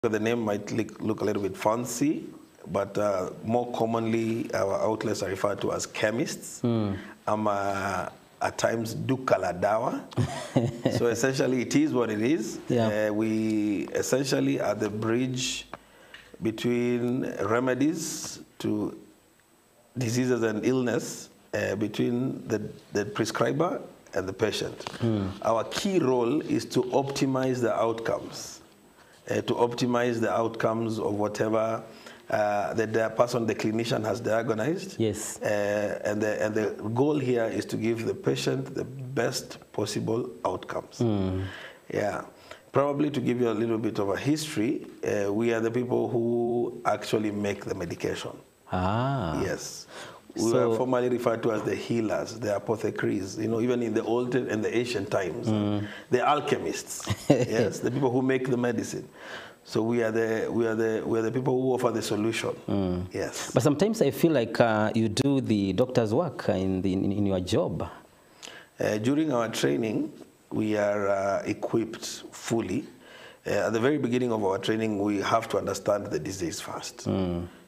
The name might look a little bit fancy, but more commonly our outlets are referred to as chemists. I'm at times dukala dawa. So essentially it is what it is. Yeah. We essentially are the bridge between remedies to diseases and illness, between the prescriber and the patient. Our key role is to optimize the outcomes. Of whatever the person, the clinician, has diagnosed. Yes. And the goal here is to give the patient the best possible outcomes. Yeah. Probably to give you a little bit of a history, we are the people who actually make the medication. Ah. Yes. We were formerly referred to as the healers, the apothecaries, even in the old and the ancient times. The alchemists, yes, the people who make the medicine. So we are the people who offer the solution. Yes. But sometimes I feel like you do the doctor's work in your job. During our training, we are equipped fully. At the very beginning of our training, we have to understand the disease first.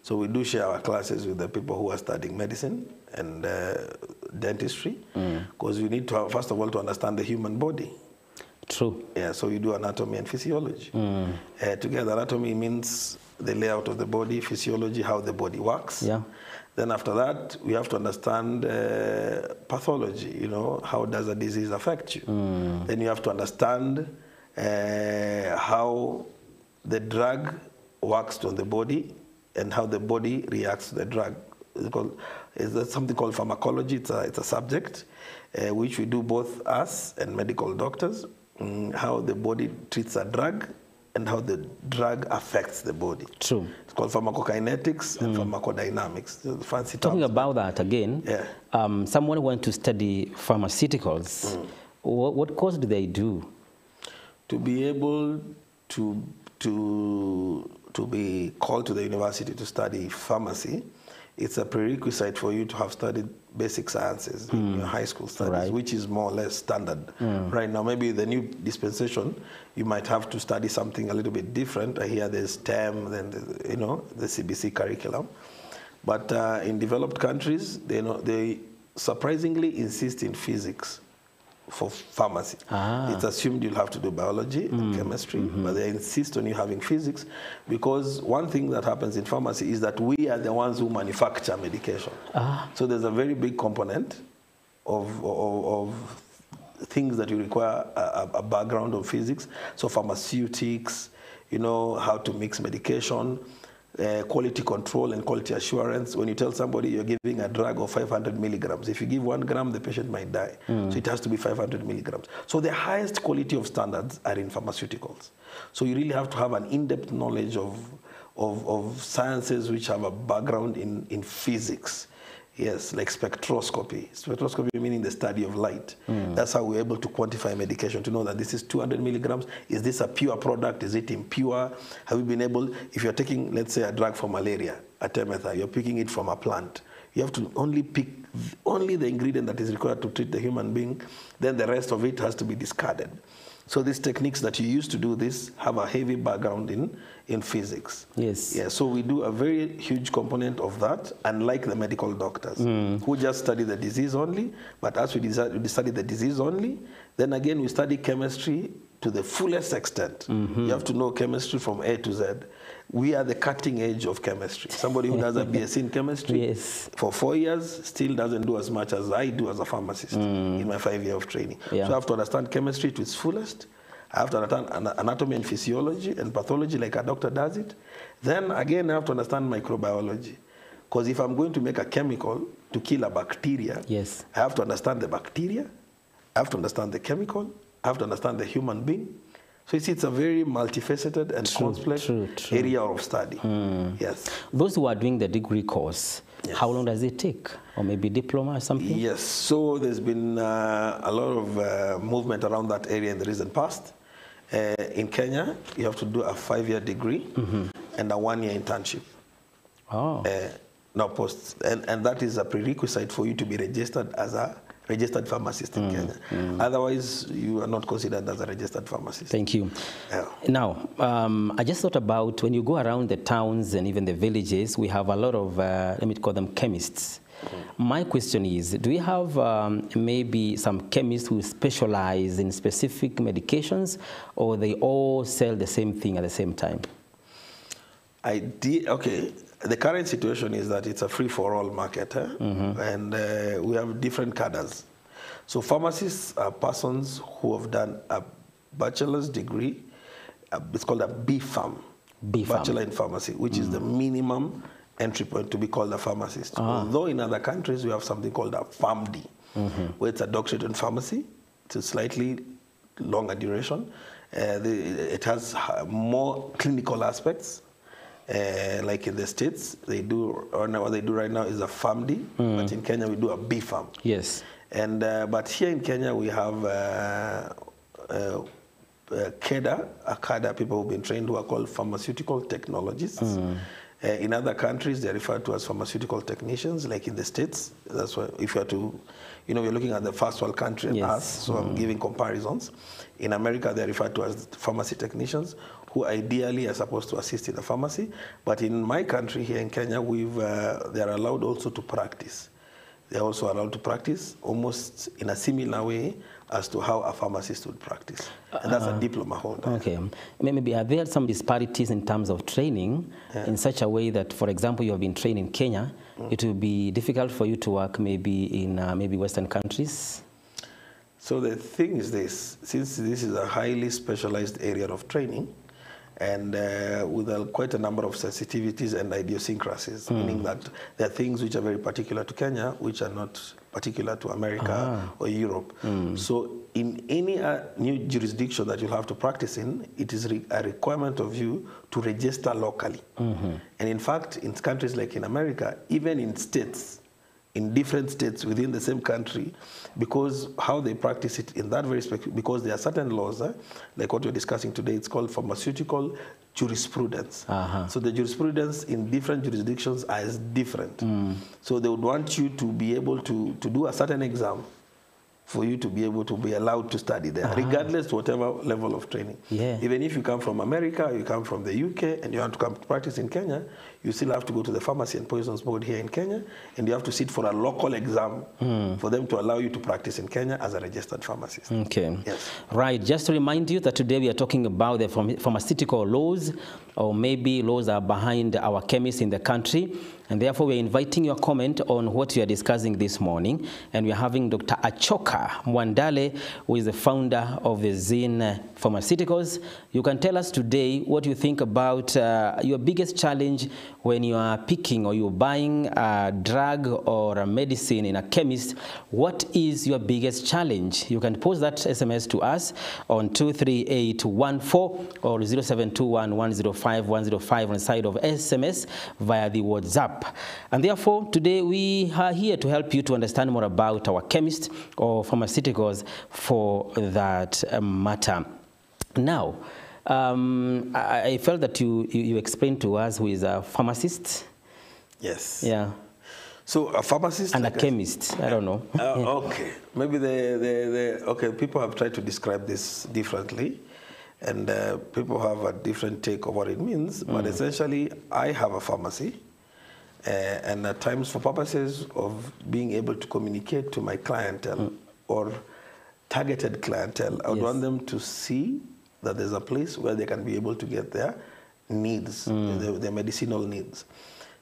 So we do share our classes with the people who are studying medicine and dentistry, because we need to, first of all, to understand the human body. True. Yeah, so you do anatomy and physiology. Together, anatomy means the layout of the body, physiology, how the body works. Yeah. Then after that, we have to understand pathology, how does a disease affect you? Then you have to understand how the drug works on the body and how the body reacts to the drug. It's something called pharmacology. It's a subject which we do both us and medical doctors, how the body treats a drug and how the drug affects the body. True. It's called pharmacokinetics and pharmacodynamics. Fancy terms. Talking about that again, yeah. Someone went to study pharmaceuticals. What course do they do? To be able to be called to the university to study pharmacy, it's a prerequisite for you to have studied basic sciences in your high school studies, which is more or less standard. Right now, maybe the new dispensation, you might have to study something a little bit different. I hear there's STEM, then the CBC curriculum. But in developed countries, they surprisingly insist in physics for pharmacy. It's assumed you'll have to do biology and chemistry, but they insist on you having physics, because one thing that happens in pharmacy is that we are the ones who manufacture medication. So there's a very big component of things that you require a background of physics. So pharmaceutics, how to mix medication, quality control and quality assurance. When you tell somebody you're giving a drug of 500 milligrams, if you give 1 gram, the patient might die. So it has to be 500 milligrams. So the highest quality of standards are in pharmaceuticals. So you really have to have an in-depth knowledge of sciences which have a background in physics. Yes, like spectroscopy. Spectroscopy meaning the study of light. That's how we're able to quantify medication, to know that this is 200 milligrams. Is this a pure product? Is it impure? Have you been able, if you're taking, let's say, a drug for malaria, Artemether, you're picking it from a plant. You have to only pick only the ingredient that is required to treat the human being. Then the rest of it has to be discarded. So these techniques that you use to do this have a heavy background in physics. Yes. Yeah, so we do a very huge component of that, unlike the medical doctors who just study the disease only. But as we study the disease only, then again we study chemistry to the fullest extent. You have to know chemistry from A to Z. We are the cutting edge of chemistry. Somebody who does a BSc in chemistry for 4 years still doesn't do as much as I do as a pharmacist in my 5 years of training. So I have to understand chemistry to its fullest. I have to understand anatomy and physiology and pathology like a doctor does it. Then again, I have to understand microbiology. Because if I'm going to make a chemical to kill a bacteria, I have to understand the bacteria, I have to understand the chemical, I have to understand the human being. So you see, it's a very multifaceted and complex area of study. Yes. Those who are doing the degree course, how long does it take? Or maybe diploma or something? Yes. So there's been a lot of movement around that area in the recent past. In Kenya, you have to do a 5-year degree and a 1-year internship. Oh. Now, and that is a prerequisite for you to be registered as a registered pharmacist in Kenya. Otherwise, you are not considered as a registered pharmacist. Thank you. Yeah. Now, I just thought about when you go around the towns and even the villages, we have a lot of, let me call them chemists. My question is, do we have maybe some chemists who specialize in specific medications, or they all sell the same thing at the same time? Okay, the current situation is that it's a free-for-all market, and we have different cadres. So pharmacists are persons who have done a bachelor's degree. It's called a BPharm, Bachelor in Pharmacy, which is the minimum entry point to be called a pharmacist. Although in other countries we have something called a PharmD, where it's a doctorate in pharmacy. It's a slightly longer duration. It has more clinical aspects. Like in the States, they do, or what they do right now is a PharmD, but in Kenya we do a BPharm. Yes. And but here in Kenya we have a cadre, people who've been trained who are called pharmaceutical technologists. In other countries, they're referred to as pharmaceutical technicians, like in the States. That's why, if you are to, we're looking at the first world country and us, so I'm giving comparisons. In America, they're referred to as pharmacy technicians, who ideally are supposed to assist in the pharmacy. But in my country, here in Kenya, they're allowed also to practice. They're also allowed to practice almost in a similar way as to how a pharmacist would practice. And that's a diploma holder. Okay. Maybe are there some disparities in terms of training in such a way that, for example, you have been trained in Kenya, it will be difficult for you to work maybe in maybe Western countries? So the thing is this, since this is a highly specialized area of training, and with quite a number of sensitivities and idiosyncrasies, meaning that there are things which are very particular to Kenya, which are not particular to America or Europe. So in any new jurisdiction that you'll have to practice in, it is a requirement of you to register locally. And in fact, in countries like in America, even in states, in different states within the same country, because how they practice it in that very specific, because there are certain laws, like what we're discussing today, it's called pharmaceutical jurisprudence. So the jurisprudence in different jurisdictions is different. So they would want you to be able to do a certain exam for you to be able to be allowed to study there, regardless to whatever level of training. Even if you come from America, or you come from the UK, and you want to come to practice in Kenya, you still have to go to the Pharmacy and Poisons Board here in Kenya, and you have to sit for a local exam for them to allow you to practice in Kenya as a registered pharmacist. Okay. Yes. Right. Just to remind you that today we are talking about the pharmaceutical laws, or maybe laws are behind our chemists in the country. And therefore, we're inviting your comment on what we are discussing this morning. And we're having Dr. Achoka Mwandale, who is the founder of the Zin Pharmaceuticals. You can tell us today what you think about your biggest challenge when you are picking or you're buying a drug or a medicine in a chemist. What is your biggest challenge? You can post that SMS to us on 23814 or 0721 105 105 on the side of SMS via the WhatsApp. And therefore, today we are here to help you to understand more about our chemists or pharmaceuticals for that matter. Now, I felt that you explained to us who is a pharmacist. Yes. Yeah. So a pharmacist and a chemist. I don't know. Okay. Maybe okay. People have tried to describe this differently, and people have a different take of what it means. But essentially, I have a pharmacy. And at times, for purposes of being able to communicate to my clientele or targeted clientele, I would want them to see that there's a place where they can be able to get their needs, their medicinal needs.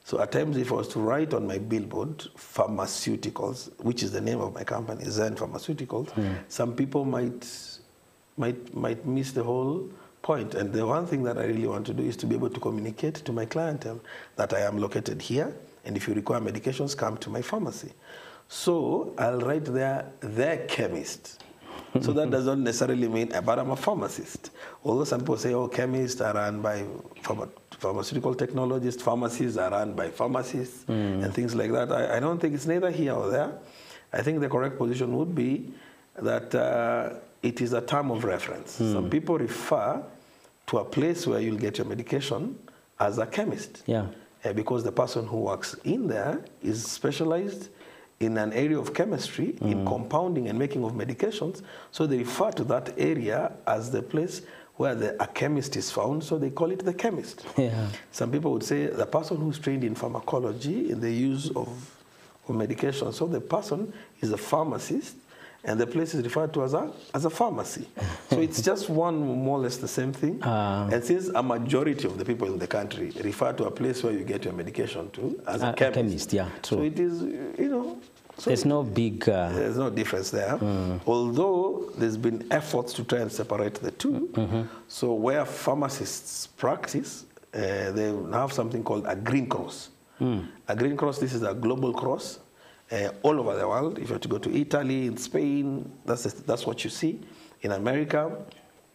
So at times, if I was to write on my billboard, Pharmaceuticals, which is the name of my company, Zen Pharmaceuticals, some people might miss the whole point. And the one thing that I really want to do is to be able to communicate to my clientele that I am located here, and if you require medications, come to my pharmacy. So I'll write there, their chemist. So that does not necessarily mean, but I'm a pharmacist. Although some people say, oh, chemists are run by pharmaceutical technologists, pharmacies are run by pharmacists, and things like that. I don't think it's neither here or there. I think the correct position would be that it is a term of reference. Some people refer to a place where you'll get your medication as a chemist. Because the person who works in there is specialized in an area of chemistry, in compounding and making of medications. So they refer to that area as the place where a chemist is found, so they call it the chemist. Yeah. Some people would say the person who's trained in pharmacology, in the use of medication. So the person is a pharmacist, and the place is referred to as a pharmacy. So it's just one, more or less the same thing. And since a majority of the people in the country refer to a place where you get your medication to as a chemist. Yeah, true. So it is, so there's no big... there's no difference there. Although there's been efforts to try and separate the two. So where pharmacists practice, they have something called a green cross. A green cross, this is a global cross. All over the world. If you have to go to Italy, in Spain, that's what you see. In America,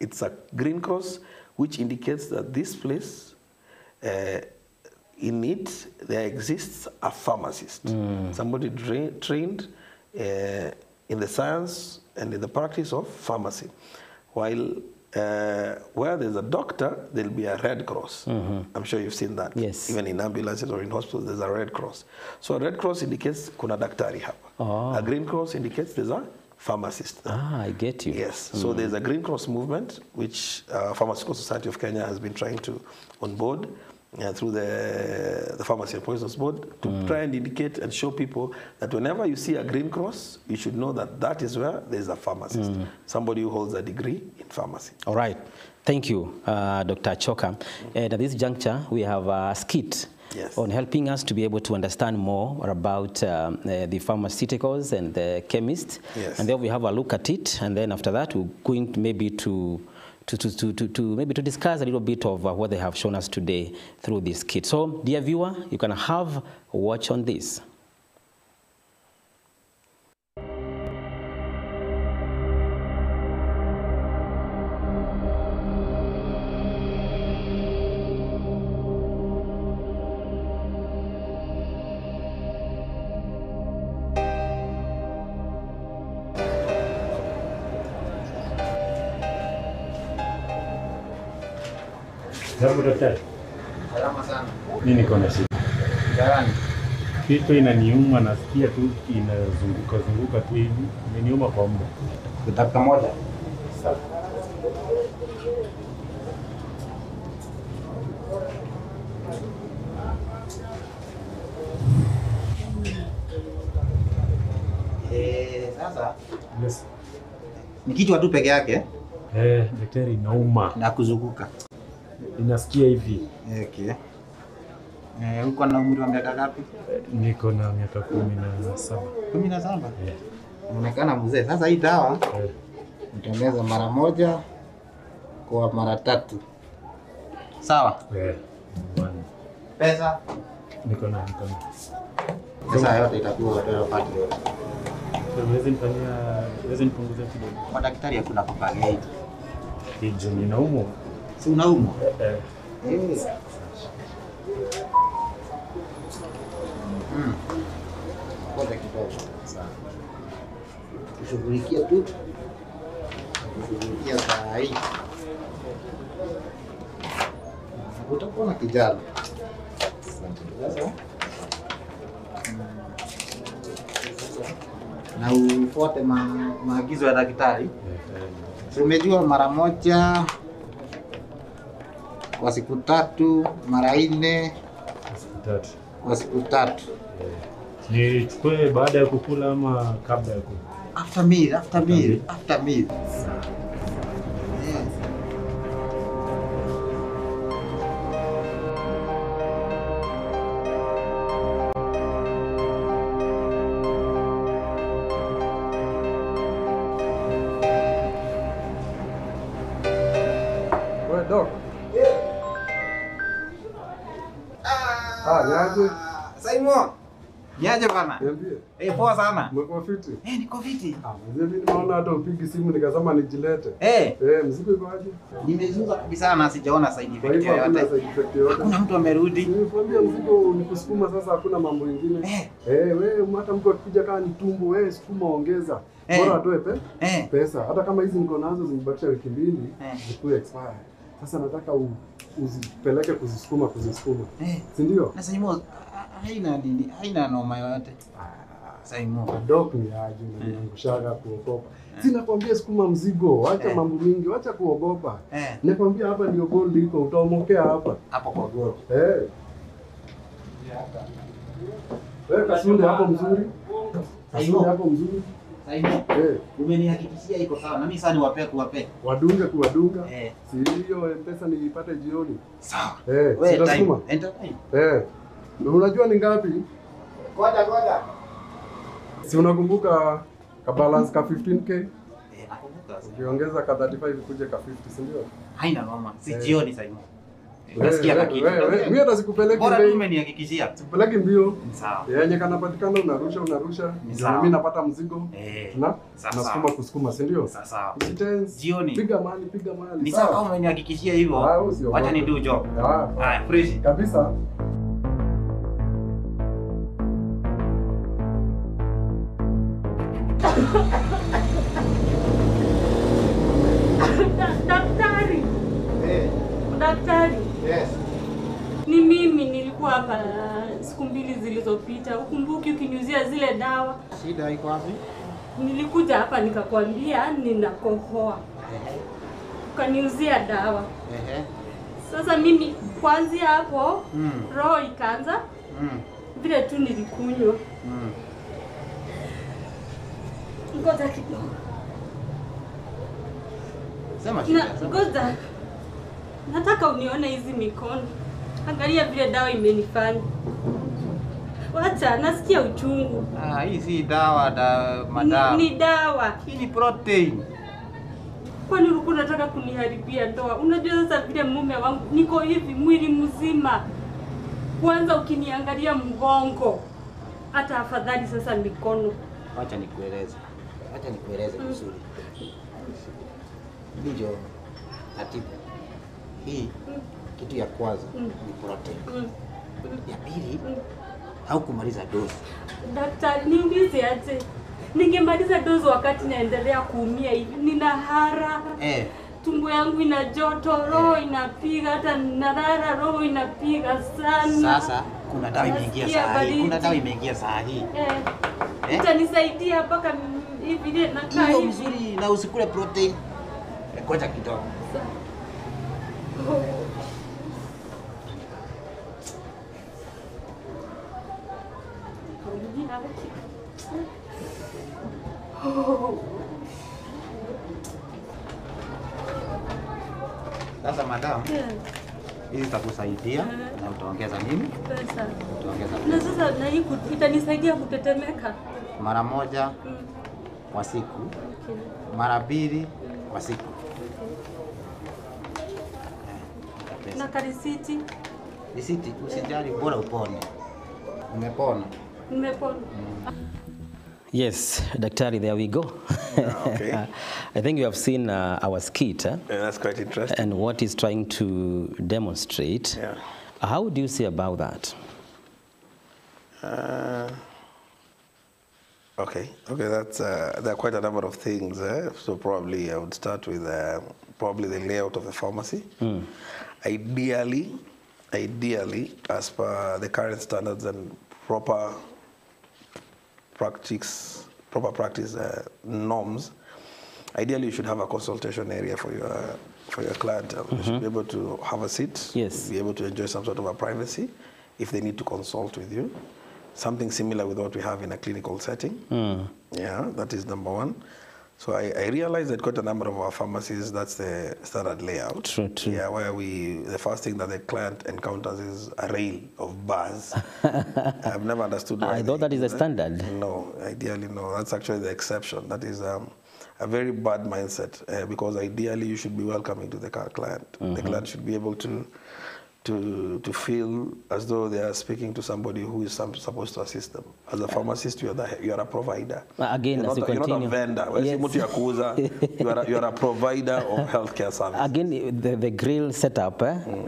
it's a green cross, which indicates that this place, in it, there exists a pharmacist. Somebody trained in the science and in the practice of pharmacy. While where there's a doctor, there'll be a red cross. I'm sure you've seen that. Yes. Even in ambulances or in hospitals, there's a red cross. So a red cross indicates kuna daktari hapa. A green cross indicates there's a pharmacist there. I get you. Yes. So there's a green cross movement, which Pharmaceutical Society of Kenya has been trying to onboard through the Pharmacy and Poisons Board to try and indicate and show people that whenever you see a green cross, you should know that that is where there's a pharmacist, somebody who holds a degree in pharmacy. All right. Thank you, Dr. Choka. And at this juncture, we have a skit on helping us to be able to understand more about the pharmaceuticals and the chemists. Yes. And then we have a look at it. And then after that, we're going to maybe to discuss a little bit of what they have shown us today through this kit. So, dear viewer, you can have a watch on this. Jambo daktari. Salama sana. Mimi niko na shida. Gani? Kitu inaniuma, nasikia tu inazunguka tu hivi. Imeniuma kwa muda. Dakika moja. Sawa. Sasa. Yes. Ni kichwa tu peke yake? Daktari, inauma. Na kuzunguka. Ninasikia hivi. Okay. Uko na umri wa miaka ngapi? Niko na miaka 17. 17? Unaonekana mzee. Sasa hii dawa nitaongeza mara moja kwa mara 3. Sawa? Pesa? Niko na. Pesa yote itakuwa utapata. Wezi nipunguza kidogo. Kwa daktari hakuna kupanga Hijo ninaumwa. Si unaumwa? Ngoja kidogo. Sawa. Kushughulikia tu. Kushughulikia saa hii. Utakuwa na kijana. Sasa. Na ufuate maagizo ya daktari. Umejua mara moja kwa siku 3, mara 4 kwa siku 3. Nichukue baada ya kukula ama kabla ya kula? After meal. Dok. Niaje? Saimo. Niaje bana? Niambie. Poa sana. Umekuwa fiti? Niko fiti. Mimi nimeona hata upigi simu nikasema nijilete. Mzigo iko aje? Nimezuza kabisa na sijaona side effect yoyote. yoyote. Hakuna mtu amerudi. Nimekwambia mzigo nikusukuma sasa, hakuna mambo mengine. Wewe hata mtu akija kama ni tumbo, wewe sukuma ongeza. Bora atoe pesa. Hata kama hizi niko nazo zinibakisha wiki 2 zikuwe expire. Sasa nataka uzipeleke kuzisukuma. Si ndio? Na Saimo haina noma yoyote. Saimo. Dok ni aje unaniangushaga kuogopa. Sina kwambia sukuma mzigo, acha mambo mingi, acha kuogopa. Nakwambia hapa ndio gold iko, utaomokea hapa. Hapo kwa gold. Wewe kasunde hapo mzuri. Kasunde hapo mzuri. Saimo. Umenihakikishia iko sawa. Na mimi sasa niwape kuwape. Wadunga. Si hiyo pesa nilipata jioni. Sawa. Wewe time. Enter time. Unajua ni ngapi? Ngoja. Si unakumbuka ka balance ka 15k? Nakumbuka. Ukiongeza ka 35 kuje ka 50, si ndio? Haina mama. Si jioni Saimo. Unasikia kitu. Mimi hata sikupeleki mbio. Bora umenihakikishia. Sikupeleki mbio. Sawa. Yenye kanapatikana unarusha. Mimi napata mzigo. Nasukuma kusukuma, si ndio? Sawa. Jioni. Piga mali. Ni sawa kama umenihakikishia hivyo. Wacha ni do job. Fresh. Kabisa. Daktari. Yes. Ni mimi nilikuwa hapa siku 2 zilizopita. Ukumbuki ukiniuzia zile dawa? Shida iko wapi? Nilikuja hapa nikakwambia ninakohoa. Ukaniuzia dawa. Sasa mimi kuanzia hapo roho ikaanza vile tu nilikunywa. Ngoja kidogo. Sema shida. Ngoja. Nataka unione hizi mikono. Angalia vile dawa imenifanya. Wacha, nasikia uchungu. Hii si dawa madam. Ni dawa. Hii ni protein. Kwani ulikuwa unataka kuniharibia ndoa? Unajua sasa vile mume wangu niko hivi mwili mzima. Kwanza ukiniangalia mgongo. Hata afadhali sasa mikono. Acha nikueleze vizuri. Ndio atibu. Hii kitu ya kwanza ni protein. Ya pili haukumaliza dozi. Daktari, niulize aje. Ningemaliza dozi wakati naendelea kuumia hivi. Nina hara. Tumbo yangu ina joto, roho inapiga, hata nalala roho inapiga sana. Sasa kuna dawa imeingia saa hii. Itanisaidia mpaka hivi ile nakaa hivi. Mzuri na usikule protein. Ngoja kidogo. Sasa madam, hizi zitakusaidia na utaongeza nini? Pesa. Utaongeza Na sasa na hii itanisaidia kutetemeka mara 1 kwa siku. Mara 2 kwa siku. Na karisiti. Risiti usijali, bora upone. Umepona. Yes, Daktari, there we go. Okay. I think you have seen our skit. Yeah, that's quite interesting. And what he's trying to demonstrate. Yeah. How do you say about that? Okay, that's there are quite a number of things. So probably I would start with probably the layout of the pharmacy. Ideally, as per the current standards and proper practice norms, ideally you should have a consultation area for your clientele. You should be able to have a seat, be able to enjoy some sort of a privacy if they need to consult with you. Something similar with what we have in a clinical setting. Yeah, that is number one. So I realized that quite a number of our pharmacies, that's the standard layout. True. Yeah, where the first thing that the client encounters is a rail of bars. I've never understood why. I thought that is the standard. No, ideally no. That's actually the exception. That is a very bad mindset because ideally you should be welcoming to the client. The client should be able to feel as though they are speaking to somebody who is supposed to assist them. As a pharmacist, you are a provider. Again, you're not a vendor. Yes. You are a provider of healthcare services. Again, the grill setup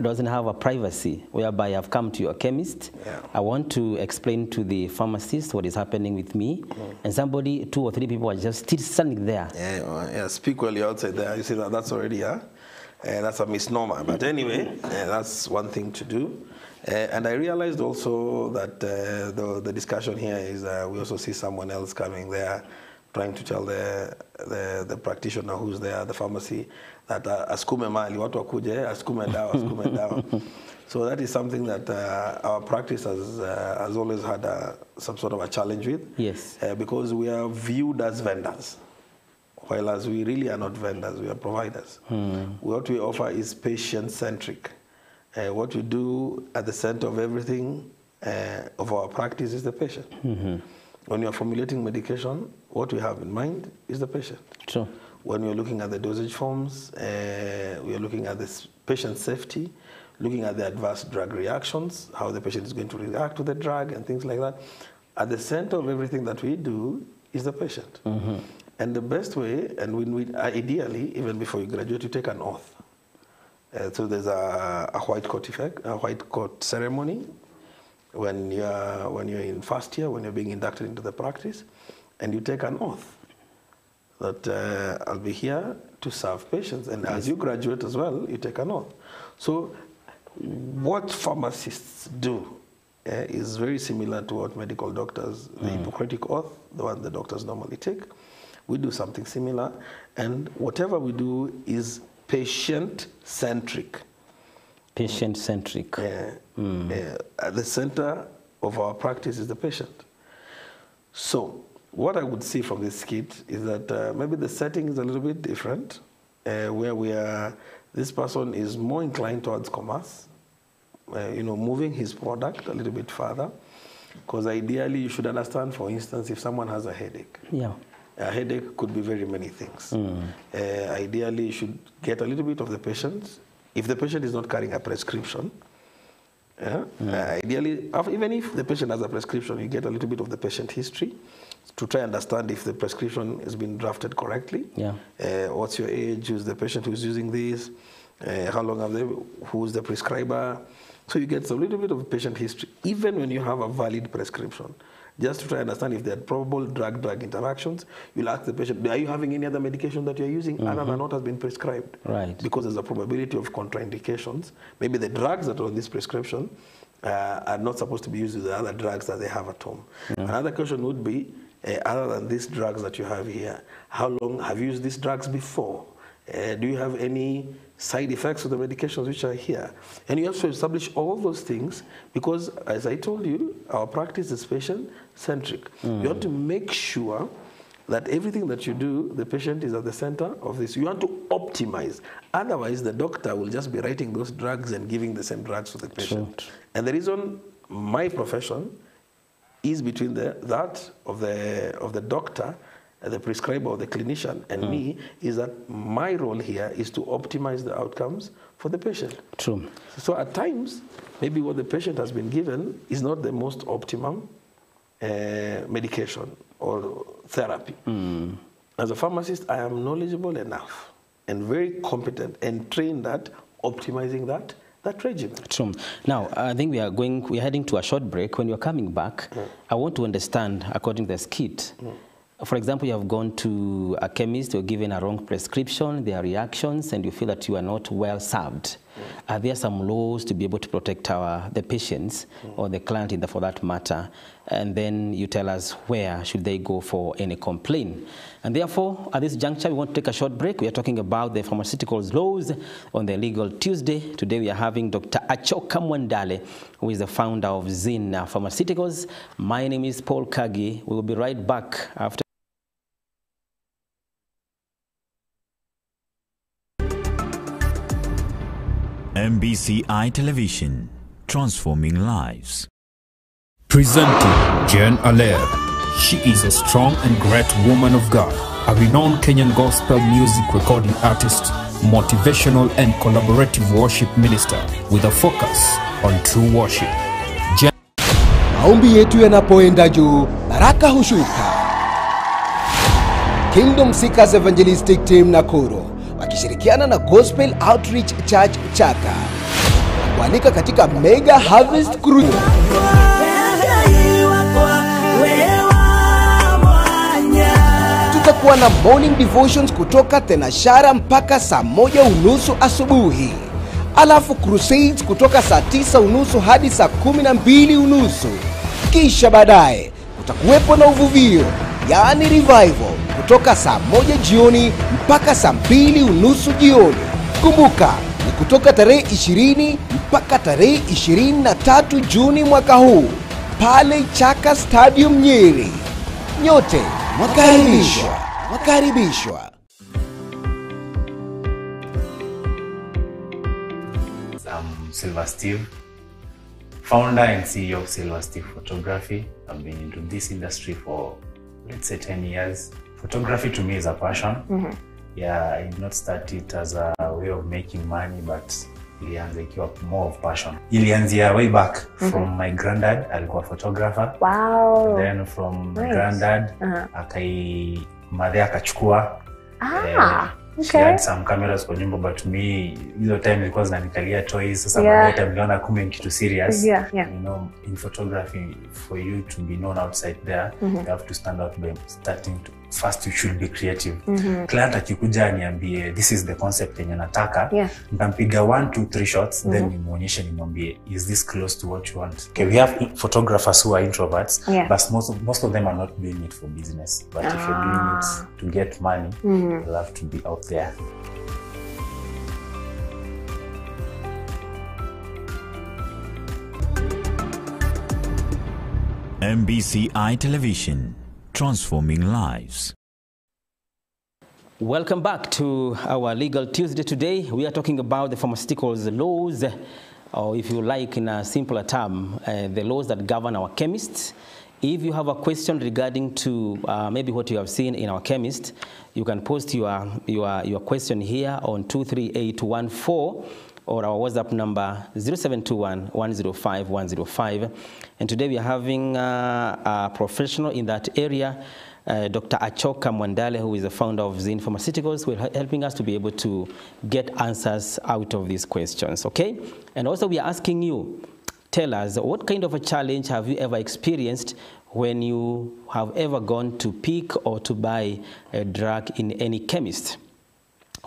doesn't have a privacy, whereby I've come to your chemist. Yeah. I want to explain to the pharmacist what is happening with me, and somebody, 2 or 3 people are just still standing there. Yeah, speak while you're outside there. You see that's already That's a misnomer. But anyway, that's one thing to do. And I realized also that the discussion here is we also see someone else coming there trying to tell the practitioner who's there at the pharmacy that askume mali, watu wakuje, askume dawa. So that is something that our practice has always had some sort of a challenge with. Yes. Because we are viewed as vendors, while as we really are not vendors, we are providers. What we offer is patient-centric. What we do at the center of everything of our practice is the patient. When you are formulating medication, what we have in mind is the patient. True. When we are looking at the dosage forms, we are looking at the patient safety, looking at the adverse drug reactions, how the patient is going to react to the drug and things like that. At the center of everything that we do is the patient. And the best way, and ideally, even before you graduate, you take an oath. So there's a white coat effect, a white coat ceremony when you're in first year, when you're being inducted into the practice, and you take an oath that I'll be here to serve patients. And as you graduate as well, you take an oath. So what pharmacists do is very similar to what medical doctors, the Hippocratic oath, the one the doctors normally take. We do something similar, and whatever we do is patient-centric. Patient-centric. At the center of our practice is the patient. So what I would see from this skit is that maybe the setting is a little bit different, where this person is more inclined towards commerce, moving his product a little bit further, because ideally you should understand, for instance, if someone has a headache. Yeah. A headache could be very many things. Ideally, you should get a little bit of the patient. If the patient is not carrying a prescription, ideally, even if the patient has a prescription, you get a little bit of the patient history to try and understand if the prescription has been drafted correctly. Yeah. What's your age? Who's the patient who's using this? How long have they? Who's the prescriber? So you get a little bit of patient history, even when you have a valid prescription. Just to try and understand if there are probable drug-drug interactions. You'll ask the patient, are you having any other medication that you're using other than what has been prescribed? Right. Because there's a probability of contraindications. Maybe the drugs that are on this prescription are not supposed to be used with the other drugs that they have at home. Another question would be, other than these drugs that you have here, how long have you used these drugs before? Do you have any side effects of the medications which are here? And you have to establish all those things because, as I told you, our practice is patient-centric. You want to make sure that everything that you do, the patient is at the center of this. You want to optimize. Otherwise, the doctor will just be writing those drugs and giving the same drugs to the patient. Sure. And the reason my profession is between that of the doctor, the prescriber or the clinician, and me, is that my role here is to optimize the outcomes for the patient. True. So at times, maybe what the patient has been given is not the most optimum medication or therapy. As a pharmacist, I am knowledgeable enough and very competent and trained at optimizing that regimen. True. Now, I think we're heading to a short break. When you're coming back, I want to understand, according to the skit, for example, you have gone to a chemist, you're given a wrong prescription, there are reactions, and you feel that you are not well served. Are there some laws to be able to protect the patients or the client for that matter? And then you tell us where should they go for any complaint. And therefore, at this juncture, we want to take a short break. We are talking about the pharmaceuticals laws on the Legal Tuesday. Today, we are having Dr. Achoka Mwandale, who is the founder of Zin Pharmaceuticals. My name is Paul Kagi. We will be right back after. MBCI Television, transforming lives. Presenting Jen Alair. She is a strong and great woman of God, a renowned Kenyan gospel music recording artist, motivational and collaborative worship minister with a focus on true worship. Maombi yetu yanapoenda juu, baraka hushuka. Kingdom Seekers Evangelistic Team Nakuru wakishirikiana na Gospel Outreach Church Chaka kualika katika Mega Harvest Cruise. Kutakuwa na morning devotions kutoka tenashara mpaka saa 1:30 asubuhi. Alafu crusades kutoka saa 9:30 hadi saa 12:30. Kisha baadaye kutakuwepo na uvuvio, yaani revival, kutoka saa 1 jioni mpaka saa 2:30 jioni. Kumbuka, ni kutoka tarehe 20 mpaka tarehe 23 Juni mwaka huu, pale Chaka Stadium Nyeri. Nyote wakaribishwa, wakaribishwa. I'm Silver Steve, founder and CEO of Silver Steve Photography. I've been into this industry for, let's say, 10 years. Photography to me is a passion. Yeah, I did not start it as a way of making money, but ilianza ikiwa more of passion. Ilianzia way back from my granddad, alikuwa photographer. Wow. And then from granddad, madhe akachukua. She had some cameras kwa nyumba, but me, hizo time ilikuwa zinanikalia toys. Sasa baadaye time niliona kumbe ni kitu serious. You know, in photography, for you to be known outside there, you have to stand out by starting to, first you should be creative. Client akikuja aniambie, this is the concept yenye nataka. Nitampiga 1, 2, 3 shots, then nimuonyeshe nimwambie, is this close to what you want? Okay, we have photographers who are introverts, but most of them are not doing it for business. But if you're doing it to get money, you'll have to be out there. MBCI Television, transforming lives. Welcome back to our Legal Tuesday. Today we are talking about the pharmaceuticals laws, or if you like in a simpler term, the laws that govern our chemists. If you have a question regarding to maybe what you have seen in our chemist, you can post your question here on 23814 or our WhatsApp number 0721 105 105. And today we are having a professional in that area, Dr. Achoka Mwandale, who is the founder of Zin Pharmaceuticals, who is helping us to be able to get answers out of these questions, okay? And also we are asking you, tell us, what kind of a challenge have you ever experienced when you have ever gone to pick or to buy a drug in any chemist?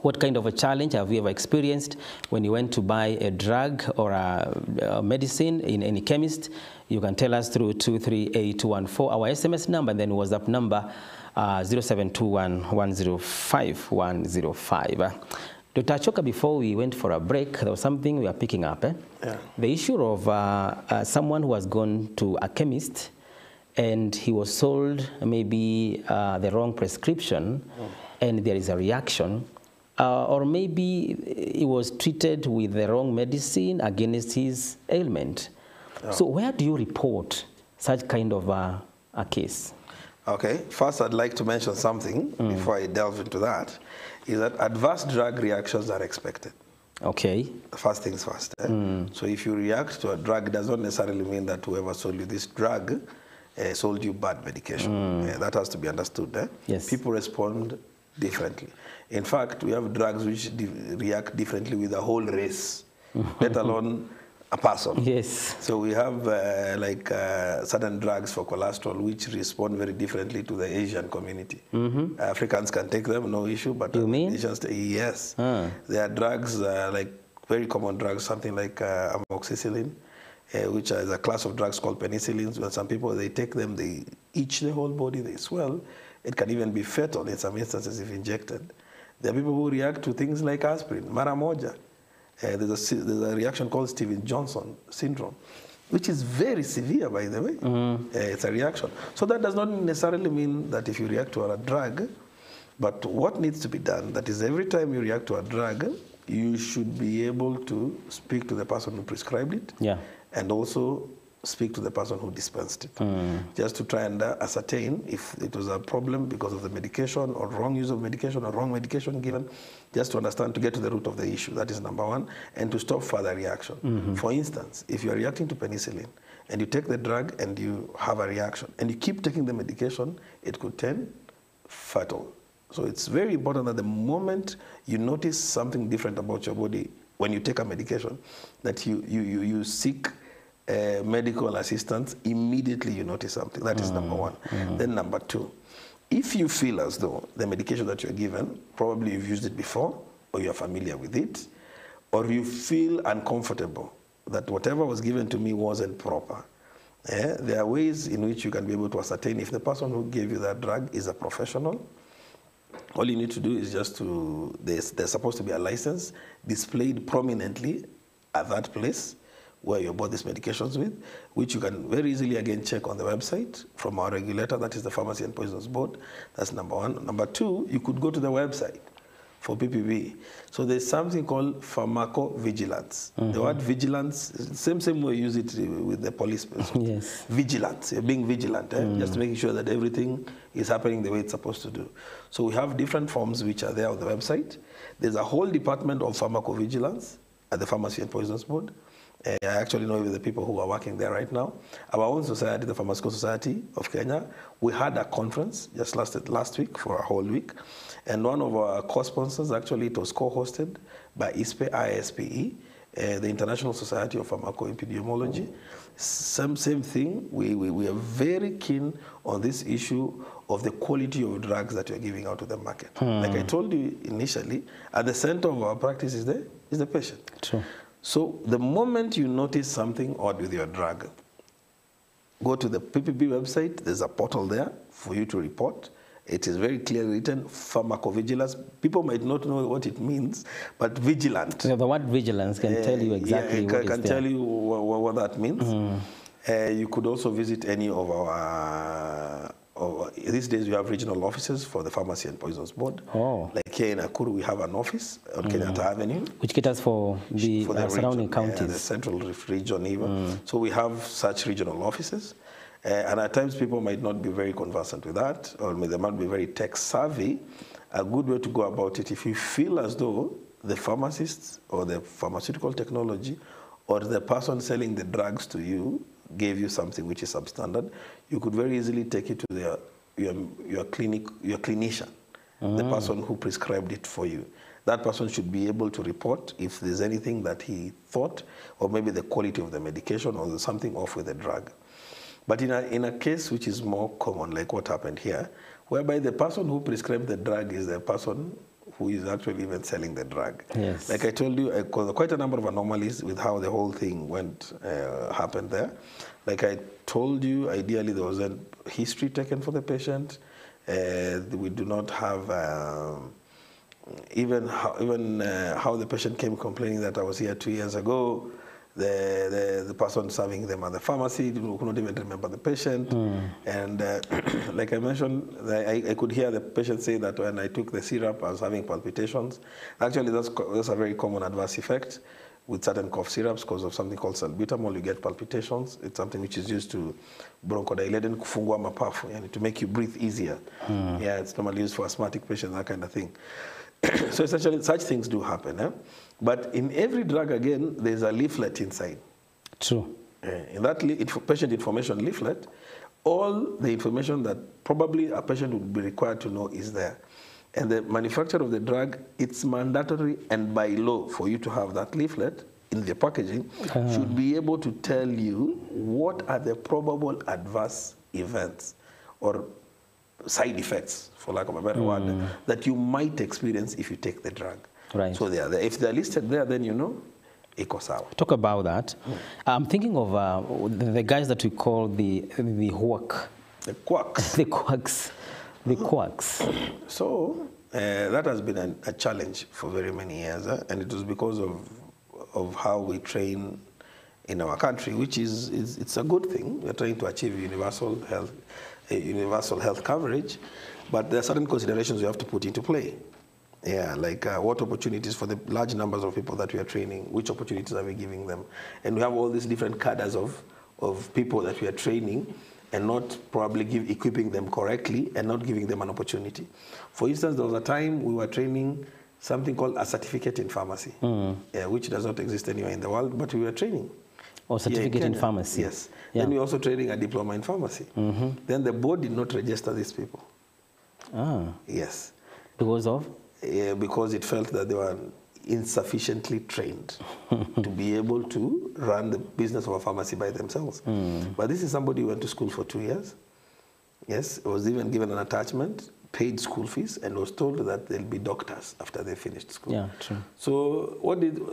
What kind of a challenge have you ever experienced when you went to buy a drug or a medicine in any chemist? You can tell us through 23814, our SMS number, and then WhatsApp number 0721 105 105. Dr. Achoka, before we went for a break, there was something we are picking up. The issue of someone who has gone to a chemist and he was sold maybe the wrong prescription and there is a reaction. Or maybe he was treated with the wrong medicine against his ailment. So where do you report such kind of a case? Okay, first I'd like to mention something before I delve into that, is that adverse drug reactions are expected. Okay. First things first. So if you react to a drug, it does not necessarily mean that whoever sold you this drug sold you bad medication. That has to be understood. Yes. People respond differently. In fact, we have drugs which react differently with a whole race, let alone a person. Yes. So we have certain drugs for cholesterol which respond very differently to the Asian community. Africans can take them, no issue, but Asians, yes. There are drugs like very common drugs, something like amoxicillin, which is a class of drugs called penicillins. When some people, they take them, they itch the whole body, they swell. It can even be fatal in some instances if injected. There are people who react to things like aspirin, mara moja. There's a reaction called Stevens-Johnson syndrome, which is very severe, by the way. It's a reaction. So that does not necessarily mean that if you react to a drug, but what needs to be done, that is every time you react to a drug, you should be able to speak to the person who prescribed it, and also speak to the person who dispensed it, just to try and ascertain if it was a problem because of the medication or wrong use of medication or wrong medication given, just to understand, to get to the root of the issue. That is number one, and to stop further reaction. For instance, if you are reacting to penicillin and you take the drug and you have a reaction and you keep taking the medication, it could turn fatal. So it's very important that the moment you notice something different about your body when you take a medication, that you seek medical assistance immediately you notice something. That is number one. Then number two, If you feel as though the medication that you're given, probably you've used it before, or you're familiar with it, or you feel uncomfortable that whatever was given to me wasn't proper, there are ways in which you can be able to ascertain if the person who gave you that drug is a professional. All you need to do is just to, there's supposed to be a license displayed prominently at that place where you bought these medications with, which you can very easily again check on the website from our regulator, that is the Pharmacy and Poisons Board. That's number one. Number two, you could go to the website for PPB. So there's something called pharmacovigilance. The word vigilance, same way you use it with the police. Yes. Vigilance, you're being vigilant, just making sure that everything is happening the way it's supposed to do. So we have different forms which are there on the website. There's a whole department of pharmacovigilance at the Pharmacy and Poisons Board. I actually know the people who are working there right now. Our own society, the Pharmaceutical Society of Kenya, we had a conference just last week for a whole week. And one of our co-sponsors, actually, it was co-hosted by ISPE, the International Society of Pharmacoepidemiology. Same thing. We are very keen on this issue of the quality of drugs that you're giving out to the market. Like I told you initially, at the center of our practice is the patient. True. So the moment you notice something odd with your drug, go to the PPB website. There's a portal there for you to report. It is very clearly written, pharmacovigilance. People might not know what it means, but vigilant. So the word vigilance can tell you exactly what can tell you what that means. You could also visit any of our, these days we have regional offices for the Pharmacy and Poisons Board. Like here in Nakuru, we have an office on Kenyatta Avenue. Which caters for the surrounding counties. The central region even. So we have such regional offices. And at times people might not be very conversant with that, or they might be very tech savvy. A good way to go about it, if you feel as though the pharmacist or the pharmaceutical technology or the person selling the drugs to you gave you something which is substandard, you could very easily take it to your clinician, the person who prescribed it for you. That person should be able to report if there's anything that he thought, or maybe the quality of the medication, or there's something off with the drug. But in a case which is more common, like what happened here, whereby the person who prescribed the drug is the person who is actually even selling the drug. Yes. Like I told you, quite a number of anomalies with how the whole thing happened there. Like I told you, ideally there was a history taken for the patient. We do not have even how the patient came complaining that I was here 2 years ago. The person serving them at the pharmacy could not even remember the patient. And like I mentioned, I could hear the patient say that when I took the syrup, I was having palpitations. Actually, that's a very common adverse effect with certain cough syrups because of something called salbutamol. You get palpitations. It's something which is used to bronchodilate and kufungua mapafu, and to make you breathe easier. Yeah, it's normally used for asthmatic patients, that kind of thing. So essentially, such things do happen. But in every drug, again, there's a leaflet inside. True. In that patient information leaflet, all the information that probably a patient would be required to know is there. And the manufacturer of the drug, it's mandatory and by law for you to have that leaflet in the packaging, should be able to tell you what are the probable adverse events or side effects, for lack of a better word, that you might experience if you take the drug. Right. So they are there. If they're listed there, then you know, iko sawa. Talk about that. I'm thinking of the guys that we call the quack. The quacks. The quacks. The quacks. So that has been a challenge for very many years, and it was because of how we train in our country, which it's a good thing. We're trying to achieve universal health coverage, but there are certain considerations we have to put into play. Yeah, like what opportunities for the large numbers of people that we are training, which opportunities are we giving them? And we have all these different cadres of people that we are training and not probably equipping them correctly and not giving them an opportunity. For instance, there was a time we were training something called a certificate in pharmacy, which does not exist anywhere in the world, but we were training. Or certificate in pharmacy. Yes. Yeah. Then we were also training a diploma in pharmacy. Then the board did not register these people. Yes. Because of? Because it felt that they were insufficiently trained to be able to run the business of a pharmacy by themselves. But this is somebody who went to school for 2 years. Yes, was even given an attachment, paid school fees, and was told that they'll be doctors after they finished school. Yeah, true. So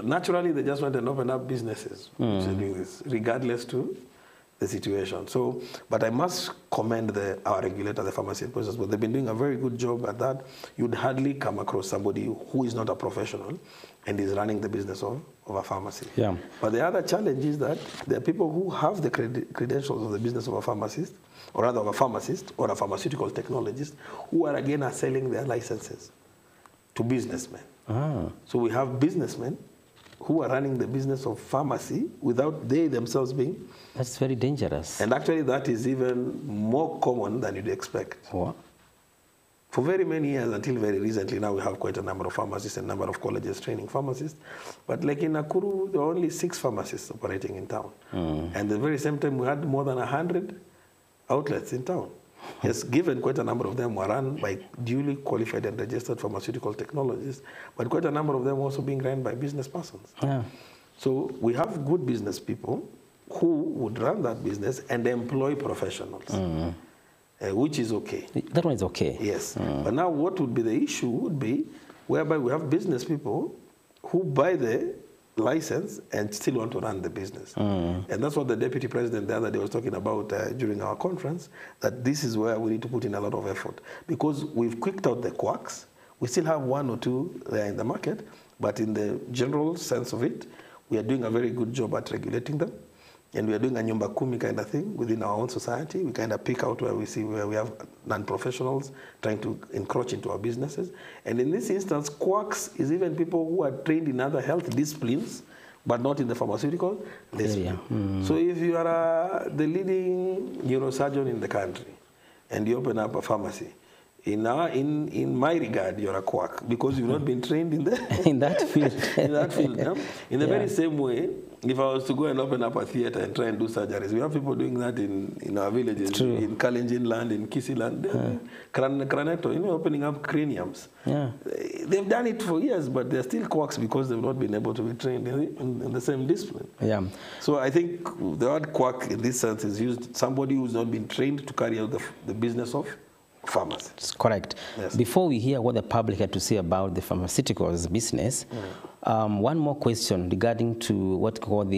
naturally they just went and opened up businesses doing this, regardless to the situation. So, but I must commend our regulator, the pharmacy process, but they've been doing a very good job at that. You'd hardly come across somebody who is not a professional and is running the business of a pharmacy. Yeah. But the other challenge is that there are people who have the credentials of the business of a pharmacist, or rather of a pharmacist or a pharmaceutical technologist, who are again selling their licenses to businessmen. So we have businessmen who are running the business of pharmacy without they themselves being. That's very dangerous. And actually that is even more common than you'd expect. What? For very many years, until very recently, now we have quite a number of pharmacists and a number of colleges training pharmacists. But like in Nakuru, there are only 6 pharmacists operating in town. And at the very same time, we had more than 100 outlets in town. Yes, given quite a number of them were run by duly qualified and registered pharmaceutical technologists, but quite a number of them also being run by business persons. Yeah. So we have good business people who would run that business and employ professionals, which is okay. That one is okay. Yes. But now what would be the issue would be whereby we have business people who buy the license and still want to run the business. And that's what the deputy president the other day was talking about during our conference, that this is where we need to put in a lot of effort. Because we've quicked out the quacks. We still have 1 or 2 there in the market, but in the general sense of it, we are doing a very good job at regulating them. And we are doing a nyumba kumi kind of thing within our own society. We kind of pick out where we see where we have non-professionals trying to encroach into our businesses. And in this instance, quacks is even people who are trained in other health disciplines, but not in the pharmaceutical discipline. So if you are the leading neurosurgeon in the country and you open up a pharmacy, in my regard, you're a quack because you've not been trained in in that field. In that field, yeah? In the very same way, if I was to go and open up a theater and try and do surgeries, we have people doing that in our villages, in Kalenjin land, in Kisi land, Cranecto, opening up craniums. Yeah. They've done it for years, but they're still quacks because they've not been able to be trained in the same discipline. Yeah. So I think the word quack in this sense is used somebody who's not been trained to carry out the business of pharmacy. That's correct. Yes. Before we hear what the public had to say about the pharmaceuticals business, one more question regarding to what called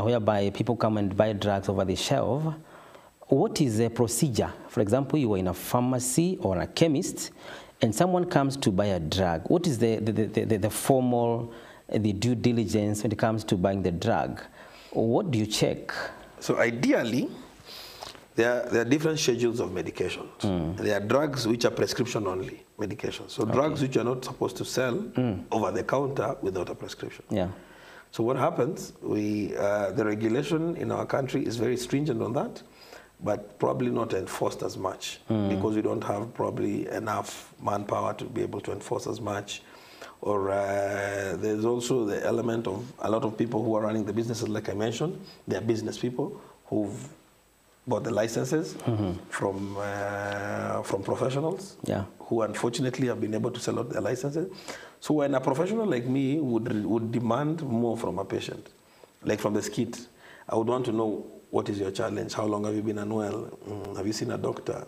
whereby people come and buy drugs over the shelf. What is the procedure? For example, you are in a pharmacy or a chemist, and someone comes to buy a drug. What is the formal, the due diligence when it comes to buying the drug? What do you check? So ideally, there are different schedules of medication. There are drugs which are prescription-only medications. So drugs which are not supposed to sell over the counter without a prescription. Yeah. So what happens, the regulation in our country is very stringent on that, but probably not enforced as much because we don't have probably enough manpower to be able to enforce as much. Or there's also the element of a lot of people who are running the businesses, like I mentioned. They're business people who've bought the licenses from professionals who unfortunately have been able to sell out their licenses. So when a professional like me would demand more from a patient, like from the skit, I would want to know, what is your challenge? How long have you been unwell? Have you seen a doctor?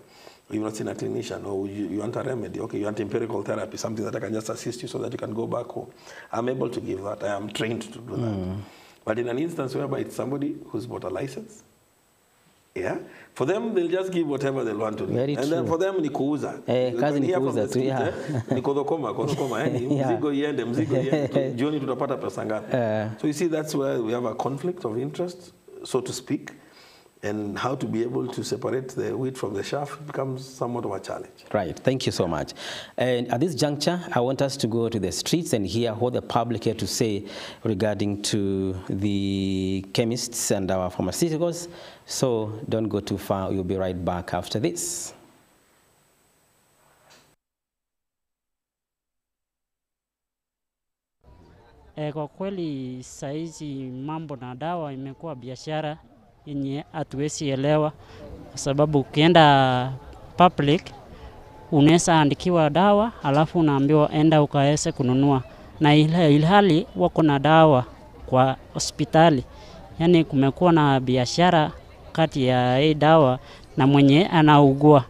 You've not seen a clinician? Or you want a remedy? Okay, you want empirical therapy, something that I can just assist you so that you can go back home. I'm able to give that. I am trained to do that. But in an instance whereby it's somebody who's bought a license, for them, they'll just give whatever they want to do. Very and true. then for them, ni kuuza. Kazi ni kuuza tu, Ni kodokoma, mzigo iende, jioni tutapata pesa ngapi. So you see, that's where we have a conflict of interest, so to speak, and how to be able to separate the wheat from the chaff becomes somewhat of a challenge. Right, thank you so much. And at this juncture, I want us to go to the streets and hear what the public had to say regarding to the chemists and our pharmaceuticals. So don't go too far, we'll be right back after this. Kwa kweli saizi mambo na dawa imekuwa biashara yenye hatuwezi elewa, kwa sababu ukienda public unaweza andikiwa dawa alafu unaambiwa enda ukaweze kununua, na ilhali wako na dawa kwa hospitali. Yani kumekuwa na biashara kati ya hii dawa na mwenye anaugua.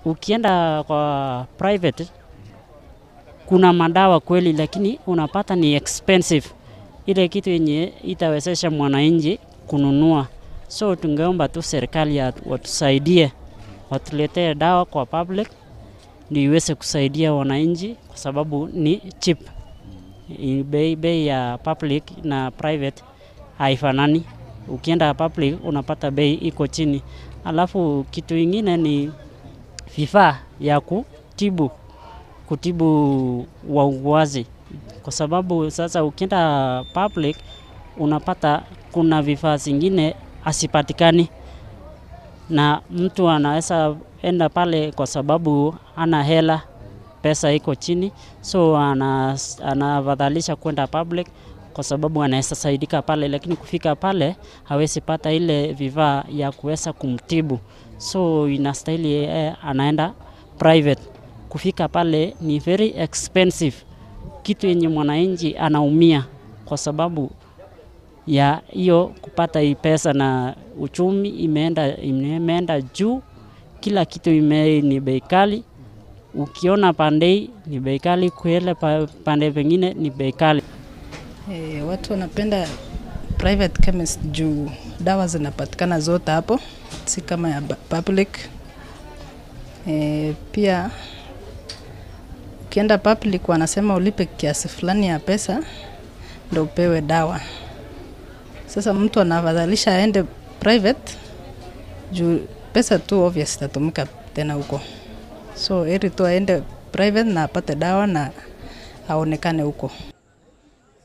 Ukienda kwa private kuna madawa kweli, lakini unapata ni expensive, ile kitu yenye itawezesha mwananchi kununua. So tungeomba tu serikali watusaidie, watuletee dawa kwa public ndio iweze kusaidia wananchi, kwa sababu ni cheap. Bei ya public na private haifanani. Ukienda public unapata bei iko chini. Alafu kitu ingine ni vifaa ya kutibu wauguaji, kwa sababu sasa ukienda public unapata kuna vifaa zingine asipatikani, na mtu anaweza enda pale kwa sababu ana hela, pesa iko chini, so anafadhalisha kwenda public kwa sababu anaweza saidika pale, lakini kufika pale hawezi pata ile vifaa ya kuweza kumtibu, so inastahili anaenda private. Kufika pale ni very expensive, kitu yenye mwananchi anaumia kwa sababu ya hiyo kupata hii pesa, na uchumi imeenda juu, kila kitu ni bei kali. Ukiona pande ni bei kali, kuele pande pengine ni bei kali. Watu wanapenda private chemist juu dawa zinapatikana zote hapo, si kama ya public. Pia ukienda public wanasema ulipe kiasi fulani ya pesa ndio upewe dawa. Sasa mtu anafadhalisha aende private juu pesa tu obvious itatumika tena huko. So heri tu aende private na apate dawa na aonekane huko.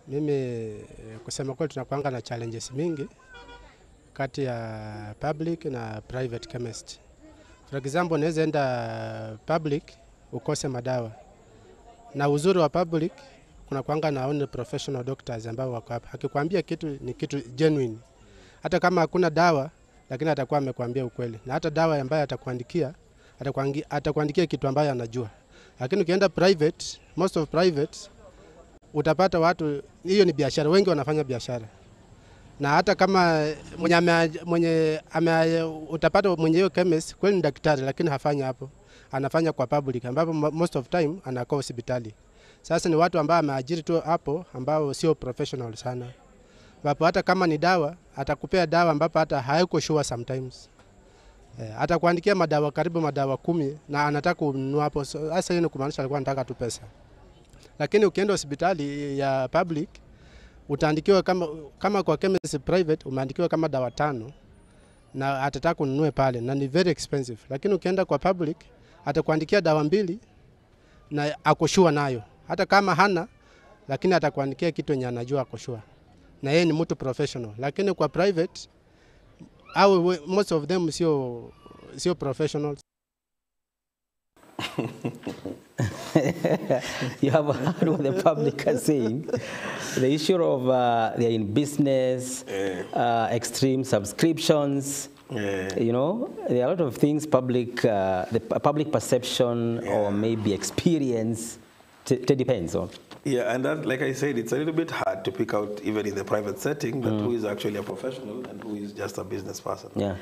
Mimi kusema kweli tunakuanga na challenges mingi kati ya public na private chemist. For example, naweza enda public ukose madawa. Na uzuri wa public kuna kuanga na only professional doctors ambao wako hapa. Akikwambia kitu ni kitu genuine. Hata kama hakuna dawa, lakini atakuwa amekwambia ukweli. Na hata dawa ambayo atakuandikia kitu ambayo anajua. Lakini ukienda private, most of private utapata watu, hiyo ni biashara, wengi wanafanya biashara. Na hata kama utapata mwenye hiyo chemist kweli ni daktari, lakini hafanya hapo. Anafanya kwa public ambapo most of time anakaa hospitali. Sasa ni watu ambao ameajiri tu hapo ambao sio professional sana. Wapo hata kama ni dawa, atakupea dawa ambapo hata hayuko sure sometimes. Atakuandikia madawa karibu madawa 10 na anataka kununua hapo. Sasa hiyo ni kumaanisha alikuwa anataka tu pesa. Lakini ukienda hospitali ya public utaandikiwa kama kwa chemist private umeandikiwa kama dawa 5 na atataka kununue pale na ni very expensive. Lakini ukienda kwa public atakuandikia dawa 2 na akoshua nayo. Hata kama hana, lakini atakuandikia kitu yenye anajua akoshua. Na yeye ni mtu professional. Lakini kwa private au most of them sio professionals. You have heard what the public are saying. The issue of they're in business, extreme subscriptions. You know, there are a lot of things the public perception or maybe experience. It depends on. Yeah, and that, like I said, it's a little bit hard to pick out, even in the private setting, that who is actually a professional and who is just a business person. Yeah.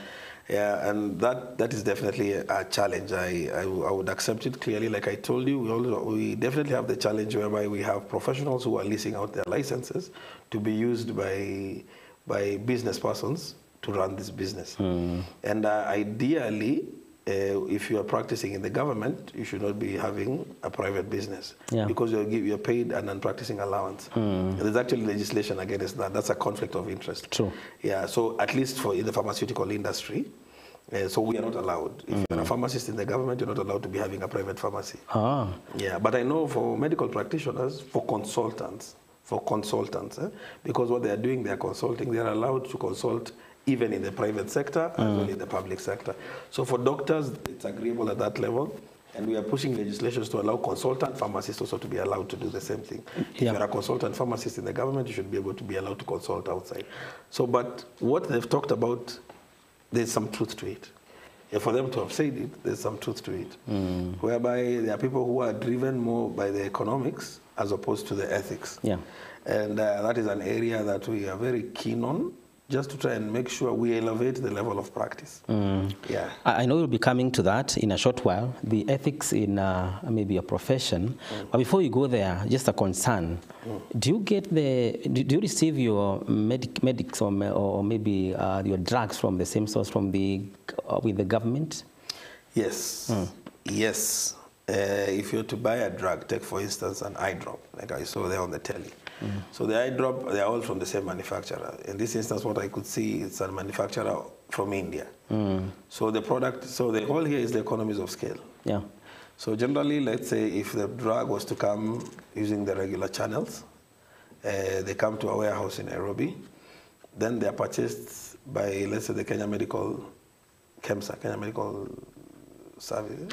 Yeah, and that is definitely a challenge. I would accept it clearly. Like I told you, we definitely have the challenge whereby we have professionals who are leasing out their licenses to be used by business persons to run this business. And ideally, if you are practicing in the government, you should not be having a private business because you're paid an unpracticing allowance. There's actually legislation against that. That's a conflict of interest. True. Yeah. So at least in the pharmaceutical industry, so we are not allowed. If you're a pharmacist in the government, you're not allowed to be having a private pharmacy. Yeah. But I know for medical practitioners, for consultants, because what they are doing, they are consulting. They are allowed to consult even in the private sector as well in the public sector. So for doctors, it's agreeable at that level. And we are pushing legislations to allow consultant pharmacists also to be allowed to do the same thing. If you're a consultant pharmacist in the government, you should be able to be allowed to consult outside. So, but what they've talked about, there's some truth to it. And for them to have said it, there's some truth to it. Whereby there are people who are driven more by the economics as opposed to the ethics. Yeah. And that is an area that we are very keen on, just to try and make sure we elevate the level of practice. Yeah. I know you'll be coming to that in a short while, the ethics in maybe a profession. But before you go there, just a concern. Do you get do you receive your medics or maybe your drugs from the same source with the government? Yes. Yes. If you're to buy a drug, take for instance an eye drop, like I saw there on the telly. So the eye drop, they are all from the same manufacturer. In this instance, what I could see, it's a manufacturer from India. So the product, so the whole here is the economies of scale. Yeah. So generally, let's say if the drug was to come using the regular channels, they come to a warehouse in Nairobi, then they are purchased by, let's say, the Kenya Medical Service,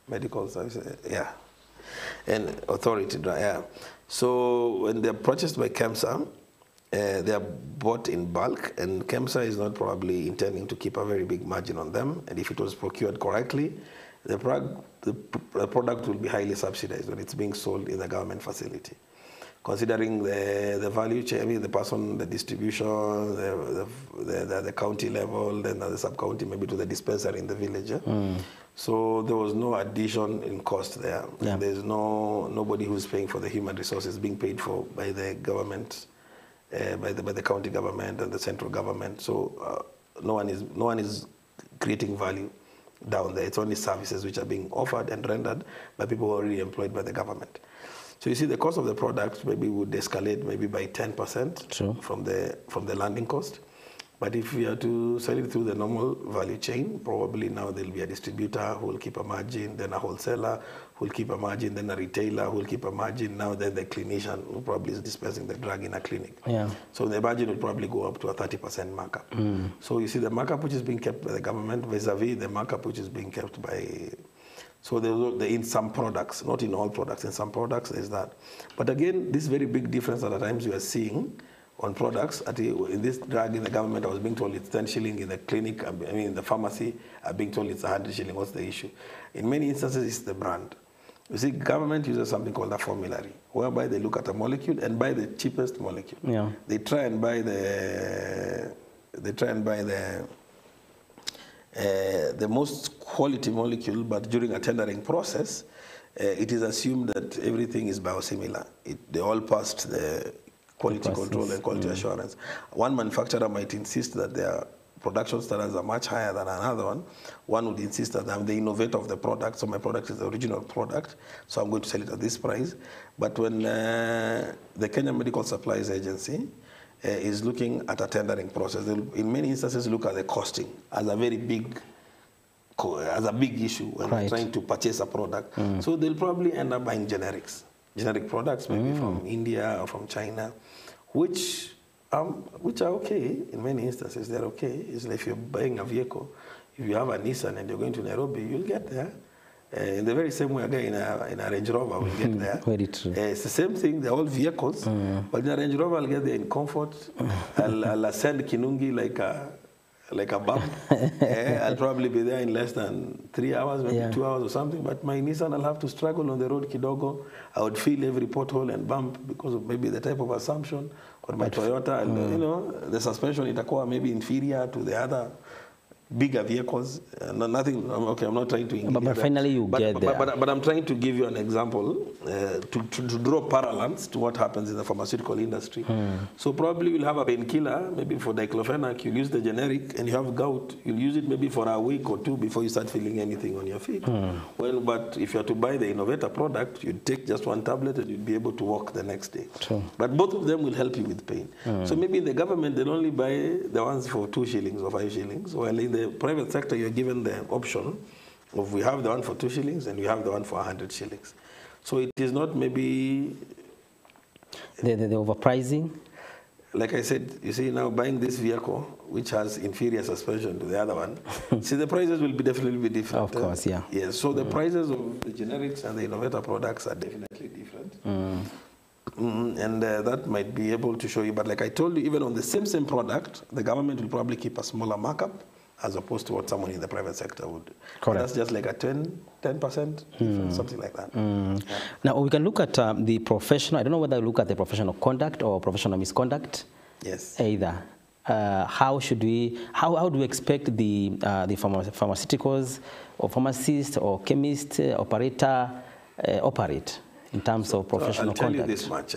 Medical Service, yeah. And authority, yeah. So when they're purchased by KEMSA, they are bought in bulk, and KEMSA is not probably intending to keep a very big margin on them. And if it was procured correctly, the product will be highly subsidized when it's being sold in the government facility. Considering the value chain, I mean the person, the distribution, the county level, then the sub-county, maybe to the dispensary in the village. So there was no addition in cost there. Yeah. There's nobody who's paying for the human resources being paid for by the government, by the county government and the central government. So no one is creating value down there. It's only services which are being offered and rendered by people who are already employed by the government. So you see the cost of the product maybe would escalate maybe by 10% from the landing cost. But if we are to sell it through the normal value chain, probably now there'll be a distributor who will keep a margin, then a wholesaler who will keep a margin, then a retailer who will keep a margin, now then the clinician who probably is dispensing the drug in a clinic. Yeah. So the margin will probably go up to a 30% markup. So you see the markup which is being kept by the government vis-a-vis the markup which is being kept by... So in some products, not in all products, in some products there's that. But again, this very big difference at times we are seeing on products. In this drug in the government, I was being told it's 10 shilling. In the clinic, I mean in the pharmacy, I'm being told it's 100 shilling. What's the issue? In many instances, it's the brand. You see, government uses something called a formulary, whereby they look at a molecule and buy the cheapest molecule. Yeah. They try and buy the most quality molecule, but during a tendering process, it is assumed that everything is biosimilar. They all passed the quality control and quality assurance. One manufacturer might insist that their production standards are much higher than another one. One would insist that I'm the innovator of the product, so my product is the original product, so I'm going to sell it at this price. But when the Kenya Medical Supplies Agency is looking at a tendering process, they'll in many instances look at the costing as a very big issue when they're trying to purchase a product. So they'll probably end up buying generic products, maybe from India or from China, which are okay in many instances. They're okay. It's like if you're buying a vehicle, if you have a Nissan and you're going to Nairobi, you'll get there. In the very same way, again, in a Range Rover, we'll get there. Very true. It's the same thing, they're all vehicles, but in a Range Rover, I'll get there in comfort. I'll ascend Kinungi like a bump. I'll probably be there in less than 3 hours, maybe 2 hours or something, but my Nissan, I'll have to struggle on the road kidogo. I would feel every pothole and bump because of maybe the type of assumption. Or my Toyota, and, you know, the suspension itakuwa maybe inferior to the other bigger vehicles. Nothing. Okay, I'm not trying to. But finally, you get there. But I'm trying to give you an example to draw parallels to what happens in the pharmaceutical industry. So probably you'll have a painkiller, maybe for diclofenac. You'll use the generic, and you have gout. You'll use it maybe for a week or two before you start feeling anything on your feet. Well, but if you are to buy the innovator product, you'd take just one tablet and you'd be able to walk the next day. True. But both of them will help you with pain. So maybe in the government they'll only buy the ones for 2 shillings or 5 shillings, while in the private sector, you're given the option of we have the one for 2 shillings and we have the one for 100 shillings. So it is not maybe... The overpricing? Like I said, you see now buying this vehicle, which has inferior suspension to the other one, see the prices will definitely be different. Of course, yeah. Yes, so the prices of the generics and the innovator products are definitely different. And that might be able to show you, but like I told you, even on the same product, the government will probably keep a smaller markup as opposed to what someone in the private sector would. Correct. That's just like a 10%, something like that. Now, we can look at the professional, I don't know whether we look at the professional conduct or professional misconduct. Yes. Either. How do we expect the pharmaceuticals or pharmacist or chemist operator operate in terms of professional conduct? I'll tell conduct? you this much.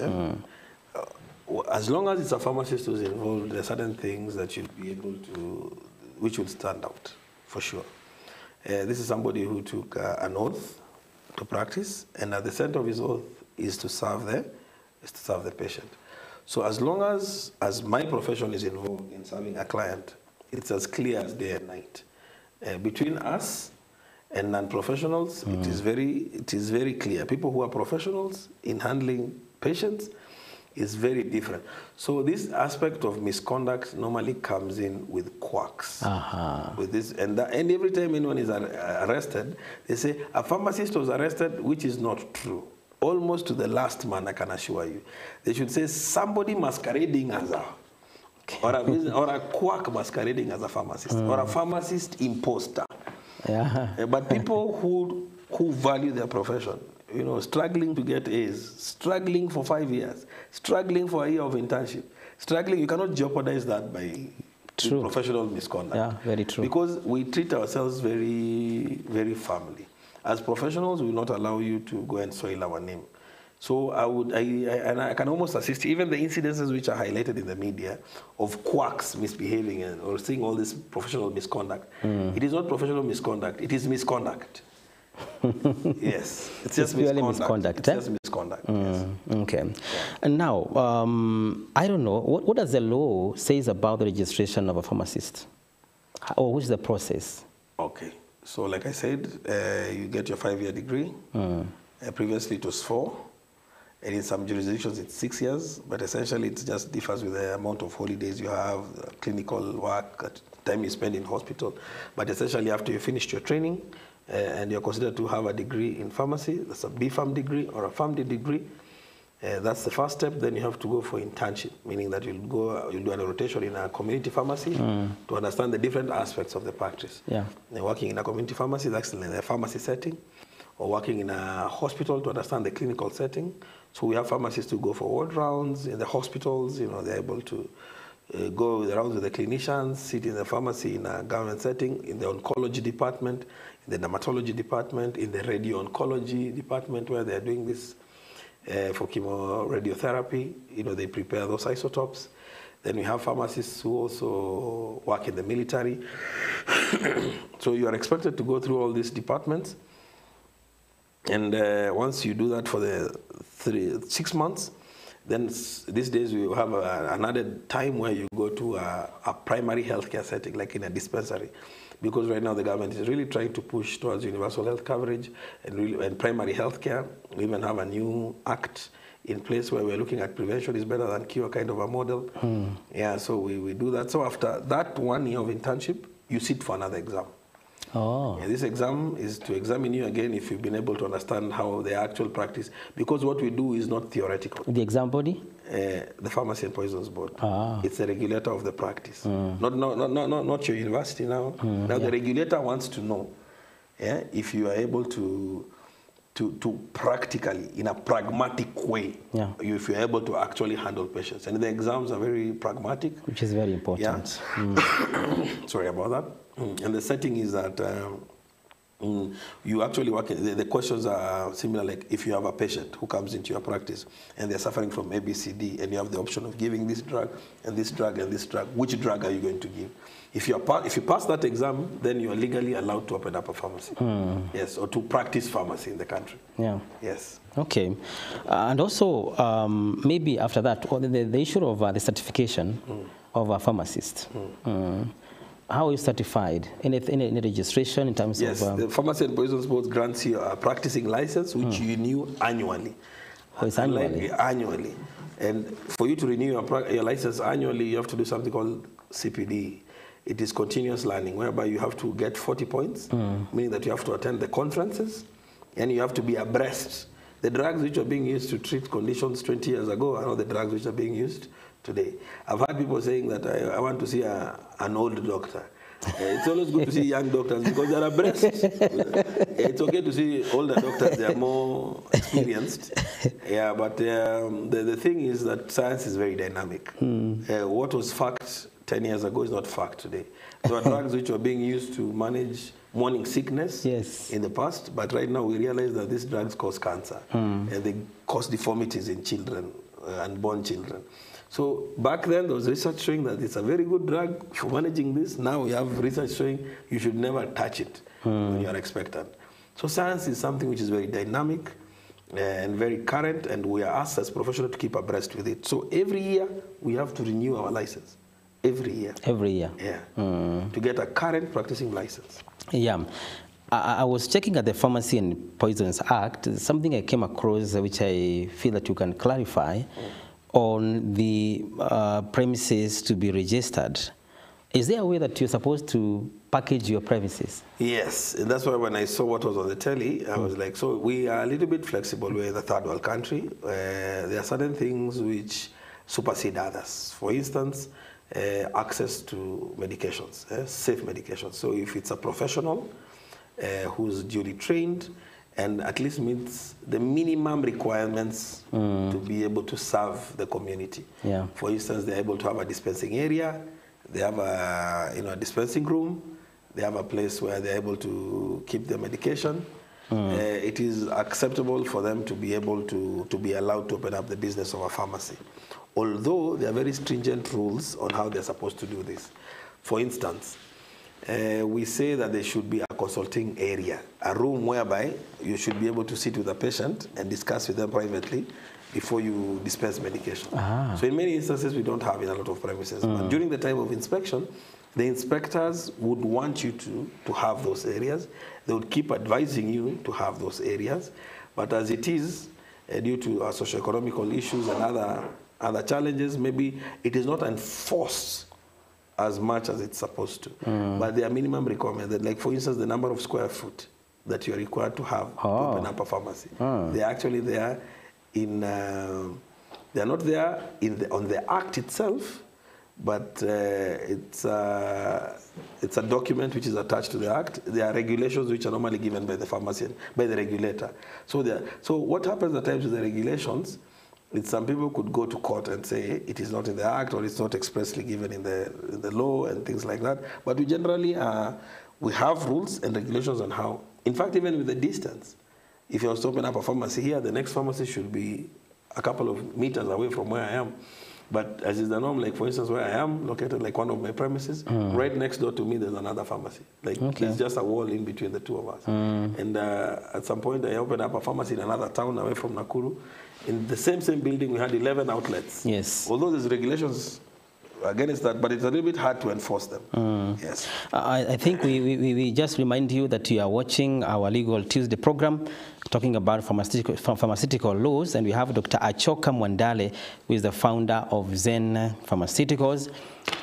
As long as it's a pharmacist who's involved, there are certain things that you'll be able to, which will stand out, for sure. This is somebody who took an oath to practice, and at the center of his oath is to serve the patient. So as long as my profession is involved in serving a client, it's as clear as day and night. Between us and non-professionals, it is very clear. People who are professionals in handling patients is very different. So this aspect of misconduct normally comes in with quacks. With this, and every time anyone is arrested, they say a pharmacist was arrested, which is not true. Almost to the last man, I can assure you. They should say somebody masquerading as or a quack masquerading as a pharmacist, or a pharmacist imposter. But people who value their profession, you know, struggling to get A's, struggling for 5 years, struggling for a year of internship, struggling, you cannot jeopardize that by professional misconduct. Yeah, very true. Because we treat ourselves very, very firmly. As professionals, we will not allow you to go and soil our name. So I can almost assist, even the incidences which are highlighted in the media of quacks misbehaving or seeing all this professional misconduct. It is not professional misconduct, it is misconduct. Yes, it's just misconduct. It's just misconduct. Yes. Okay. And now, I don't know, what does the law says about the registration of a pharmacist? Or which is the process? Okay. So like I said, you get your 5-year degree. Previously it was 4. And in some jurisdictions it's 6 years, but essentially it just differs with the amount of holidays you have, clinical work, time you spend in hospital. But essentially after you finished your training, and you're considered to have a degree in pharmacy, that's a B.Pharm degree or a PharmD degree, that's the first step. Then you have to go for internship, meaning that you'll do a rotation in a community pharmacy to understand the different aspects of the practice. Working in a community pharmacy, that's in the pharmacy setting, or working in a hospital to understand the clinical setting. So we have pharmacists who go for ward rounds in the hospitals. You know, they're able to go around with the clinicians, sit in the pharmacy in a government setting, in the oncology department, in the dermatology department, in the radio-oncology department where they're doing this for chemoradiotherapy. You know, they prepare those isotopes. Then we have pharmacists who also work in the military. So you are expected to go through all these departments. And once you do that for the 6 months, then these days we have another time where you go to a primary healthcare setting, like in a dispensary. Because right now the government is really trying to push towards universal health coverage and primary healthcare. We even have a new act in place where we're looking at prevention is better than cure kind of a model. Yeah, so we do that. So after that 1 year of internship, you sit for another exam. And this exam is to examine you again if you've been able to understand how the actual practice, because what we do is not theoretical. The exam body? The Pharmacy and Poisons Board. It's the regulator of the practice. Not your university now. Now the regulator wants to know if you are able to practically, in a pragmatic way, if you're able to actually handle patients. And the exams are very pragmatic. Which is very important. Sorry about that. And the setting is that you actually work, the questions are similar, like if you have a patient who comes into your practice and they're suffering from ABCD and you have the option of giving this drug and this drug and this drug, which drug are you going to give? If you pass that exam, then you are legally allowed to open up a pharmacy. Yes, or to practice pharmacy in the country. Yes. Okay. And also, maybe after that, the issue of the certification of a pharmacist. How are you certified? Any registration in terms of... Yes, the Pharmacy and Poisons Board grants you a practicing license, which you renew annually. It's annually? Annually. And for you to renew your license annually, you have to do something called CPD. It is continuous learning, whereby you have to get 40 points, meaning that you have to attend the conferences, and you have to be abreast. The drugs which are being used to treat conditions 20 years ago are not the drugs which are being used today. I've heard people saying that I want to see an old doctor. It's always good to see young doctors because they're abreast. It's okay to see older doctors, they are more experienced. Yeah, but the thing is that science is very dynamic. What was fact 10 years ago is not fact today. There are drugs which were being used to manage morning sickness in the past, but right now we realize that these drugs cause cancer and they cause deformities in children, unborn children. So back then there was research showing that it's a very good drug for managing this. Now we have research showing you should never touch it when you are expectant. So science is something which is very dynamic and very current, and we are asked as professionals to keep abreast with it. So every year we have to renew our license. Every year. Every year. Yeah. To get a current practicing license. Yeah. I was checking at the Pharmacy and Poisons Act, something I came across which I feel that you can clarify on the premises to be registered. Is there a way that you're supposed to package your premises? Yes, and that's why when I saw what was on the telly, I was like, so we are a little bit flexible. We're the third world country. There are certain things which supersede others. For instance, access to medications, safe medications. So if it's a professional who's duly trained and at least meets the minimum requirements to be able to serve the community. Yeah. For instance, they're able to have a dispensing area, they have a dispensing room, they have a place where they're able to keep their medication. It is acceptable for them to be able to be allowed to open up the business of a pharmacy. Although there are very stringent rules on how they're supposed to do this. For instance, we say that there should be a consulting area, a room whereby you should be able to sit with a patient and discuss with them privately before you dispense medication. So in many instances, we don't have in a lot of premises. But during the time of inspection, the inspectors would want you to have those areas. They would keep advising you to have those areas. But as it is, due to our socioeconomical issues and other challenges, maybe it is not enforced as much as it's supposed to. But there are minimum requirements, that, like for instance, the number of square foot that you're required to have to open up a pharmacy. They're actually there in, they're not there on the act itself, but it's a document which is attached to the act. There are regulations which are normally given by the pharmacian, by the regulator. So what happens at times with the regulations, some people could go to court and say it is not in the act or it's not expressly given in the law and things like that. But we generally, we have rules and regulations on how. In fact, even with the distance, if you want to open up a pharmacy here, the next pharmacy should be a couple of meters away from where I am. But as is the norm, like for instance, where I am located, like one of my premises, right next door to me, there's another pharmacy. Like there's just a wall in between the two of us. And at some point, I opened up a pharmacy in another town away from Nakuru. In the same building, we had 11 outlets. Yes. Although there's regulations against that, but it's a little bit hard to enforce them. Yes. I think we just remind you that you are watching our Legal Tuesday program talking about pharmaceutical laws, and we have Dr. Achoka Mwandale, who is the founder of Zen Pharmaceuticals.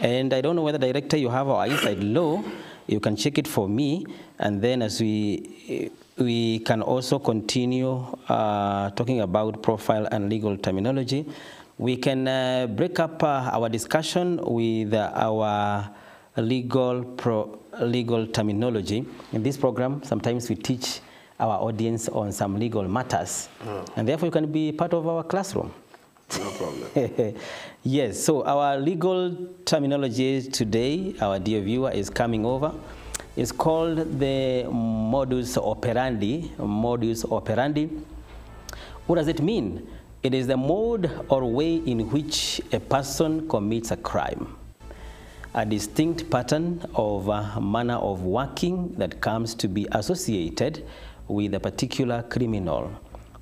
And I don't know whether, Director, you have our inside law. You can check it for me, and then as we can also continue talking about profile and legal terminology. We can break up our discussion with our legal terminology. In this program, sometimes we teach our audience on some legal matters, and therefore you can be part of our classroom. No problem. Yes, so our legal terminology today, our dear viewer, is coming over. It's called the modus operandi. Modus operandi. What does it mean? It is the mode or way in which a person commits a crime. A distinct pattern of a manner of working that comes to be associated with a particular criminal.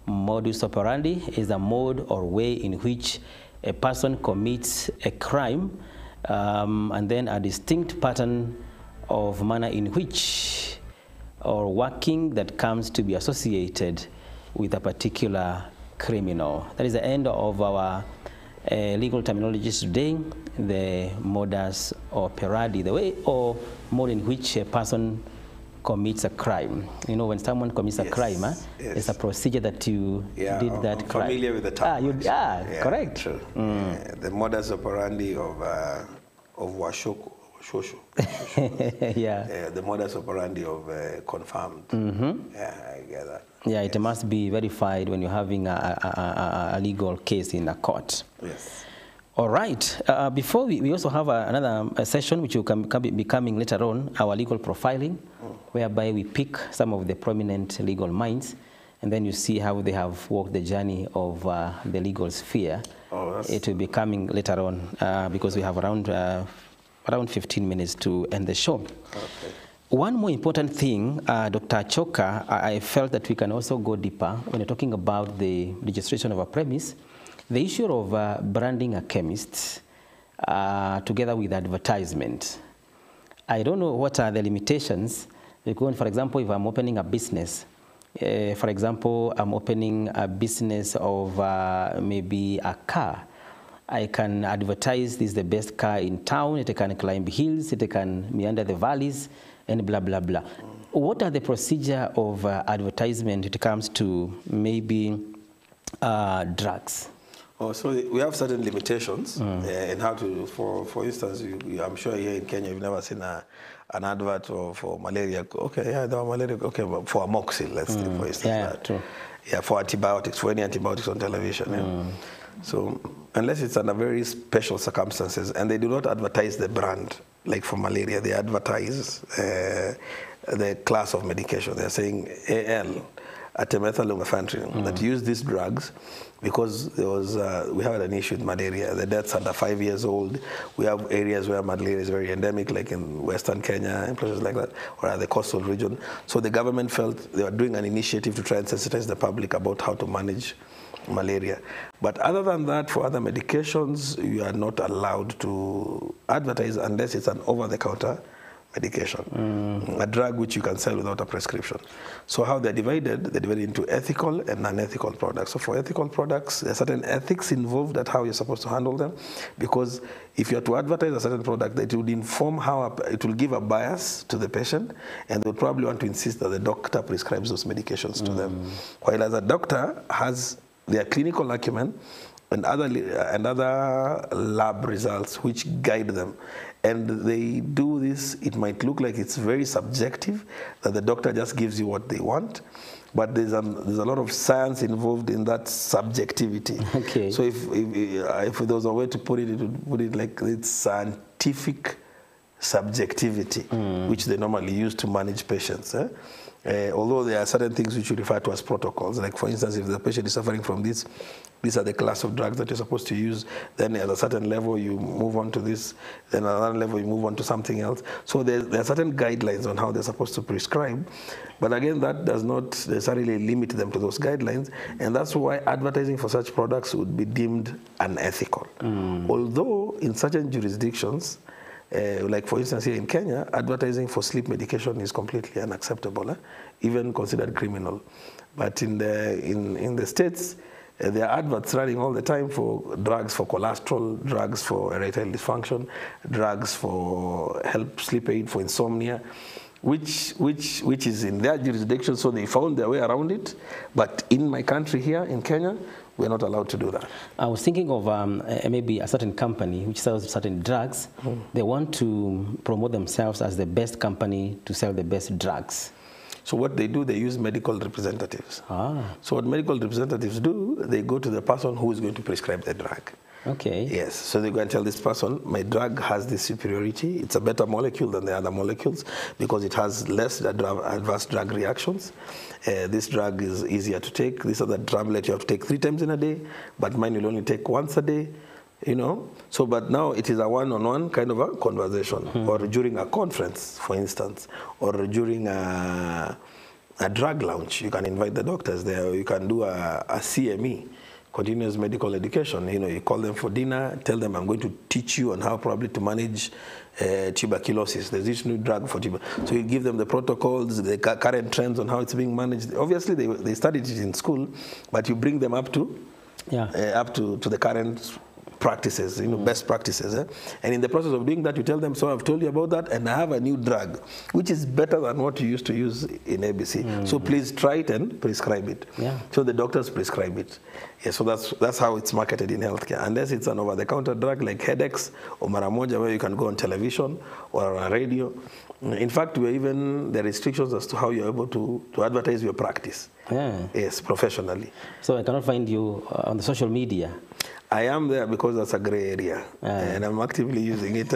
Modus operandi is a mode or way in which a person commits a crime, and then a distinct pattern of manner in which or working that comes to be associated with a particular criminal. That is the end of our legal terminologies today, the modus operandi, the way or mode in which a person commits a crime. You know, when someone commits a crime, it's a procedure that you did that I'm crime. Familiar with the term. Correct. True. The modus operandi of Washoko Shoshu. Yeah. The modus operandi of confirmed. Yeah, I get that. Yeah, it must be verified when you're having a legal case in a court. Yes. All right. Before we also have another session which will be coming later on, our legal profiling, whereby we pick some of the prominent legal minds, and then you see how they have walked the journey of the legal sphere. It will be coming later on because we have around 15 minutes to end the show. Okay. One more important thing, Dr. Choka, I felt that we can also go deeper when you're talking about the registration of a premise. The issue of branding a chemist together with advertisement. I don't know what are the limitations. Because, for example, if I'm opening a business, for example, I'm opening a business of maybe a car. I can advertise this is the best car in town, it can climb hills, it can meander the valleys, and blah, blah, blah. What are the procedure of advertisement when it comes to maybe drugs? Oh, so we have certain limitations in how to, for instance, I'm sure here in Kenya you've never seen an advert for malaria. Okay, yeah, there are malaria. Okay, but for amoxicillin, let's say, for instance. Yeah, true. Yeah, for antibiotics, for any antibiotics on television. Yeah. So unless it's under very special circumstances, and they do not advertise the brand, like for malaria, they advertise the class of medication. They're saying AL, artemether-lumefantrine, that use these drugs because there was, we had an issue with malaria. The deaths under 5 years old. We have areas where malaria is very endemic, like in Western Kenya and places like that, or at the coastal region. So the government felt they were doing an initiative to try and sensitize the public about how to manage malaria. But other than that, for other medications, you are not allowed to advertise unless it's an over-the-counter medication, a drug which you can sell without a prescription. So how they're divided into ethical and non-ethical products. So for ethical products, there are certain ethics involved at how you're supposed to handle them, because if you're to advertise a certain product, it would inform how, it will give a bias to the patient, and they would probably want to insist that the doctor prescribes those medications to them. While as a doctor has their clinical acumen and other lab results which guide them. And they do this, it might look like it's very subjective, that the doctor just gives you what they want, but there's a lot of science involved in that subjectivity. Okay. So if there was a way to put it, it would put it like it's scientific subjectivity, which they normally use to manage patients. Although there are certain things which you refer to as protocols, like for instance, if the patient is suffering from this, these are the class of drugs that you're supposed to use, then at a certain level you move on to this, then at another level you move on to something else. So there are certain guidelines on how they're supposed to prescribe, but again, that does not necessarily limit them to those guidelines, and that's why advertising for such products would be deemed unethical. Although in certain jurisdictions, like for instance here in Kenya, advertising for sleep medication is completely unacceptable, even considered criminal. But in the States, there are adverts running all the time for drugs for cholesterol, drugs for erectile dysfunction, drugs for sleep aid for insomnia, which is in their jurisdiction, so they found their way around it. But in my country here, in Kenya, we're not allowed to do that. I was thinking of maybe a certain company which sells certain drugs. They want to promote themselves as the best company to sell the best drugs. So what they do, they use medical representatives. So what medical representatives do, they go to the person who is going to prescribe the drug. Okay. Yes, so they go and tell this person, my drug has this superiority. It's a better molecule than the other molecules because it has less adverse drug reactions. This drug is easier to take. This other tablet you have to take 3 times in a day, but mine will only take once a day. You know, so but now it is a one-on-one kind of a conversation, or during a conference, for instance, or during a drug launch, you can invite the doctors there, or you can do a CME, continuous medical education. You know, you call them for dinner, tell them I'm going to teach you on how probably to manage tuberculosis. There's this new drug for tuberculosis. So you give them the protocols, the current trends on how it's being managed. Obviously, they studied it in school, but you bring them up to the current practices, best practices. And in the process of doing that, you tell them, so I've told you about that, and I have a new drug, which is better than what you used to use in ABC. So please try it and prescribe it. Yeah. So the doctors prescribe it. Yeah, so that's how it's marketed in healthcare. Unless it's an over-the-counter drug like headaches or maramoja, where you can go on television or on a radio. In fact, there are restrictions as to how you're able to advertise your practice. Yeah. Yes, professionally. So I cannot find you on the social media. I am there because that's a gray area, and I'm actively using it.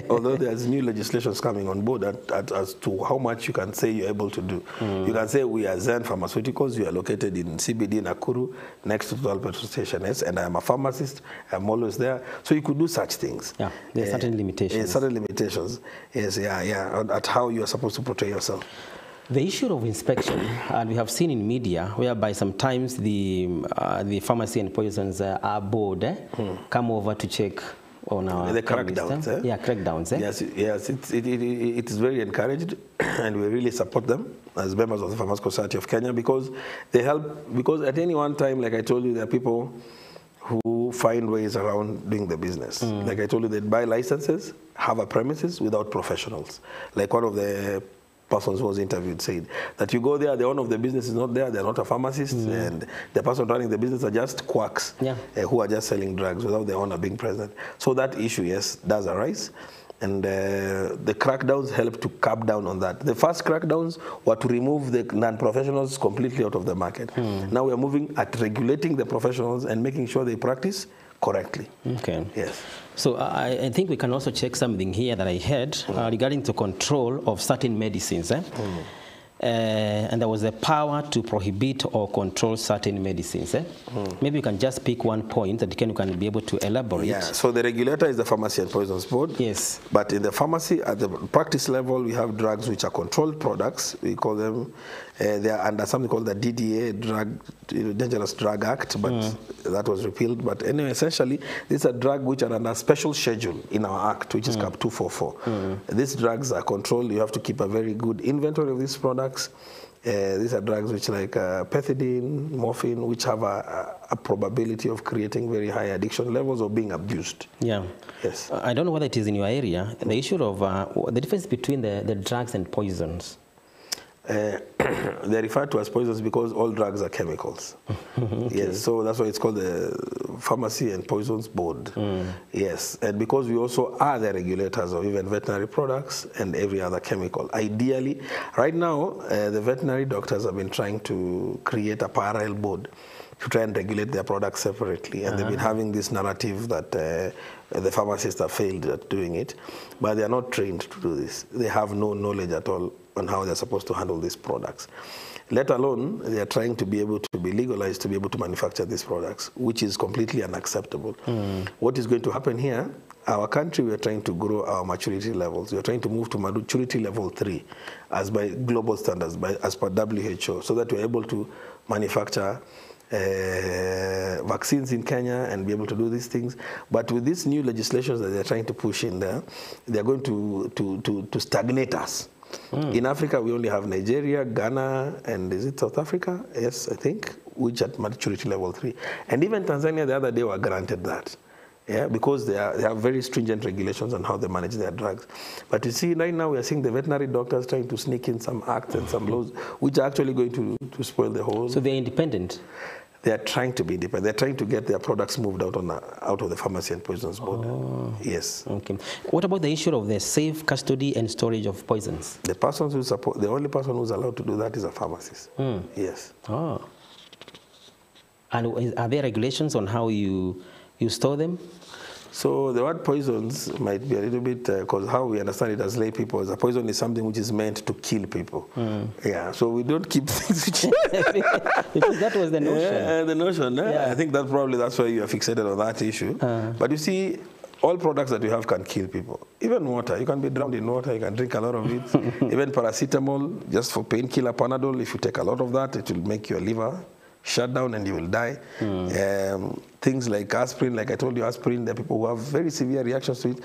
Although there's new legislations coming on board as to how much you can say you're able to do. You can say we are Zen Pharmaceuticals. We are located in CBD Nakuru, next to Total Petrol Station S, and I'm a pharmacist. I'm always there, so you could do such things. Yeah, there are certain limitations. Certain limitations. Yes, at how you are supposed to portray yourself. The issue of inspection, and we have seen in media, whereby sometimes the pharmacy and poisons board come over to check on our the crackdowns. Yeah, crackdowns. Yes, it is very encouraged, and we really support them as members of the Pharmaceutical Society of Kenya, because they help. Because at any one time, like I told you, there are people who find ways around doing the business. Like I told you, they buy licenses, have a premises without professionals. Like one of the persons who was interviewed said that you go there, the owner of the business is not there, they're not a pharmacist, and the person running the business are just quacks who are just selling drugs without the owner being present. So that issue, yes, does arise. And the crackdowns help to cap down on that. The first crackdowns were to remove the non-professionals completely out of the market. Now we're moving at regulating the professionals and making sure they practice correctly. Okay. Yes. So I think we can also check something here that I heard regarding the control of certain medicines. And there was a power to prohibit or control certain medicines. Maybe you can just pick one point that you can be able to elaborate. Yeah, so the regulator is the Pharmacy and Poisons Board. Yes. But in the pharmacy, at the practice level, we have drugs which are controlled products. We call them, they are under something called the DDA, Dangerous Drug Act, but that was repealed. But anyway, essentially, these are drugs which are under a special schedule in our act, which is Cap 244. These drugs are controlled. You have to keep a very good inventory of these products. These are drugs which like pethidine, morphine, which have a probability of creating very high addiction levels or being abused. Yeah. Yes. I don't know whether it is in your area, the issue of the difference between the drugs and poisons. They're referred to as poisons because all drugs are chemicals. Okay. Yes, so that's why it's called the Pharmacy and Poisons Board. Yes, and because we also are the regulators of even veterinary products and every other chemical. Ideally, right now, the veterinary doctors have been trying to create a parallel board to try and regulate their products separately. And they've been having this narrative that the pharmacists have failed at doing it, but they are not trained to do this. They have no knowledge at all on how they're supposed to handle these products. Let alone, they are trying to be able to be legalized to be able to manufacture these products, which is completely unacceptable. What is going to happen here, our country, we are trying to grow our maturity levels. We are trying to move to maturity level 3 as by global standards, as per WHO, so that we're able to manufacture vaccines in Kenya and be able to do these things. But with these new legislations that they're trying to push in there, they're going to stagnate us. In Africa, we only have Nigeria, Ghana, and is it South Africa? Yes, I think, which at maturity level 3. And even Tanzania the other day were granted that. Yeah, because they have very stringent regulations on how they manage their drugs. But you see, right now we are seeing the veterinary doctors trying to sneak in some acts and some laws, which are actually going to spoil the whole. So they're independent? They are trying to be independent. They're trying to get their products moved out of the Pharmacy and Poisons Board. Yes. Okay. What about the issue of the safe custody and storage of poisons? The persons who support, the only person who's allowed to do that is a pharmacist. Yes. Oh. And are there regulations on how you store them? So the word poisons might be a little bit, because how we understand it as lay people, is a poison is something which is meant to kill people. Yeah, so we don't keep things which... Because that was the notion. The notion, yeah. I think that's why you are fixated on that issue. But you see, all products that you have can kill people. Even water, you can be drowned in water, you can drink a lot of it. Even paracetamol, just for painkiller, Panadol, if you take a lot of that, it will make your liver shut down and you will die. Things like aspirin, like I told you, aspirin, there are people who have very severe reactions to it.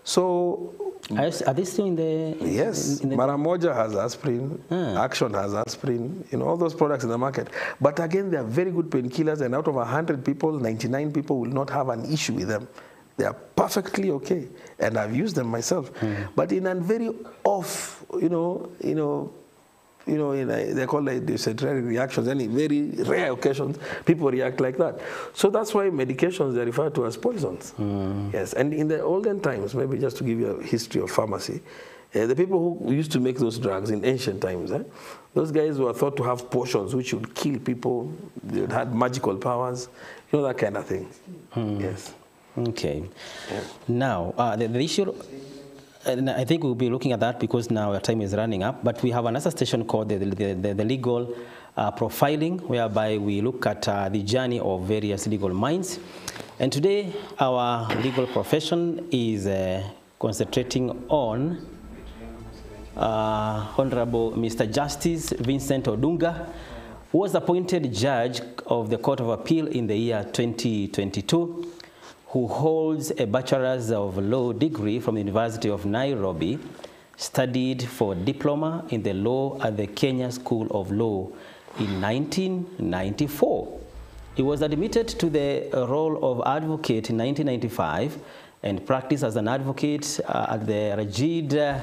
So... Are they still in the... Yes. Maramoja has aspirin, Action has aspirin, all those products in the market. But again, they are very good painkillers, and out of 100 people, 99 people will not have an issue with them. They are perfectly okay, and I've used them myself. But in a very off, they call it dysentery reactions. Any very rare occasions, people react like that. So that's why medications are referred to as poisons. Yes, and in the olden times, maybe just to give you a history of pharmacy, the people who used to make those drugs in ancient times, those guys were thought to have potions which would kill people. They had magical powers, that kind of thing. Yes. Okay. Yeah. Now, the issue, and I think we'll be looking at that because now our time is running up, but we have another station called the legal profiling, whereby we look at the journey of various legal minds. And today, our legal profession is concentrating on Honorable Mr. Justice Vincent Odunga, who was appointed judge of the Court of Appeal in the year 2022, who holds a Bachelor's of Law degree from the University of Nairobi, studied for diploma in the law at the Kenya School of Law in 1994. He was admitted to the role of advocate in 1995 and practiced as an advocate at the Rajid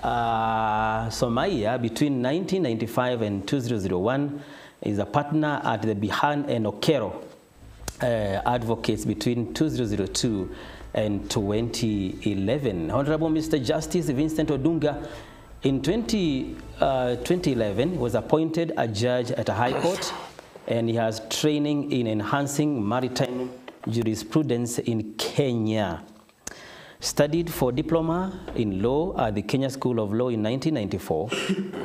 Somaiya between 1995 and 2001. He is a partner at the Bihan and Okero advocates between 2002 and 2011. Honorable Mr. Justice Vincent Odunga in 2011 was appointed a judge at a high court, and he has training in enhancing maritime jurisprudence in Kenya. Studied for diploma in law at the Kenya School of Law in 1994.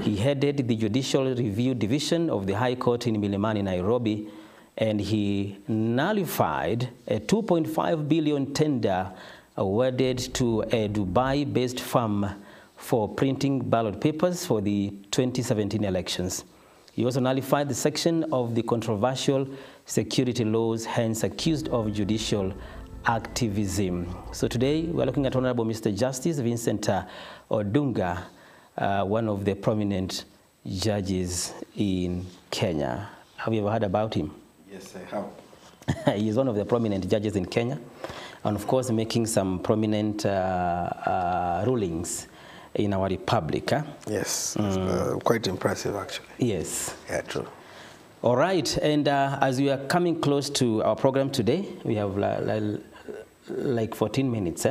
He headed the Judicial Review Division of the High Court in Milimani, Nairobi, and he nullified a 2.5 billion tender awarded to a Dubai-based firm for printing ballot papers for the 2017 elections. He also nullified the section of the controversial security laws, hence accused of judicial activism. So today we're looking at Honorable Mr. Justice Vincent Odunga, one of the prominent judges in Kenya. Have you ever heard about him? Yes, I have. He is one of the prominent judges in Kenya, and of course making some prominent rulings in our republic. Yes, quite impressive actually. Yes. Yeah, true. All right, and as we are coming close to our program today, we have like 14 minutes.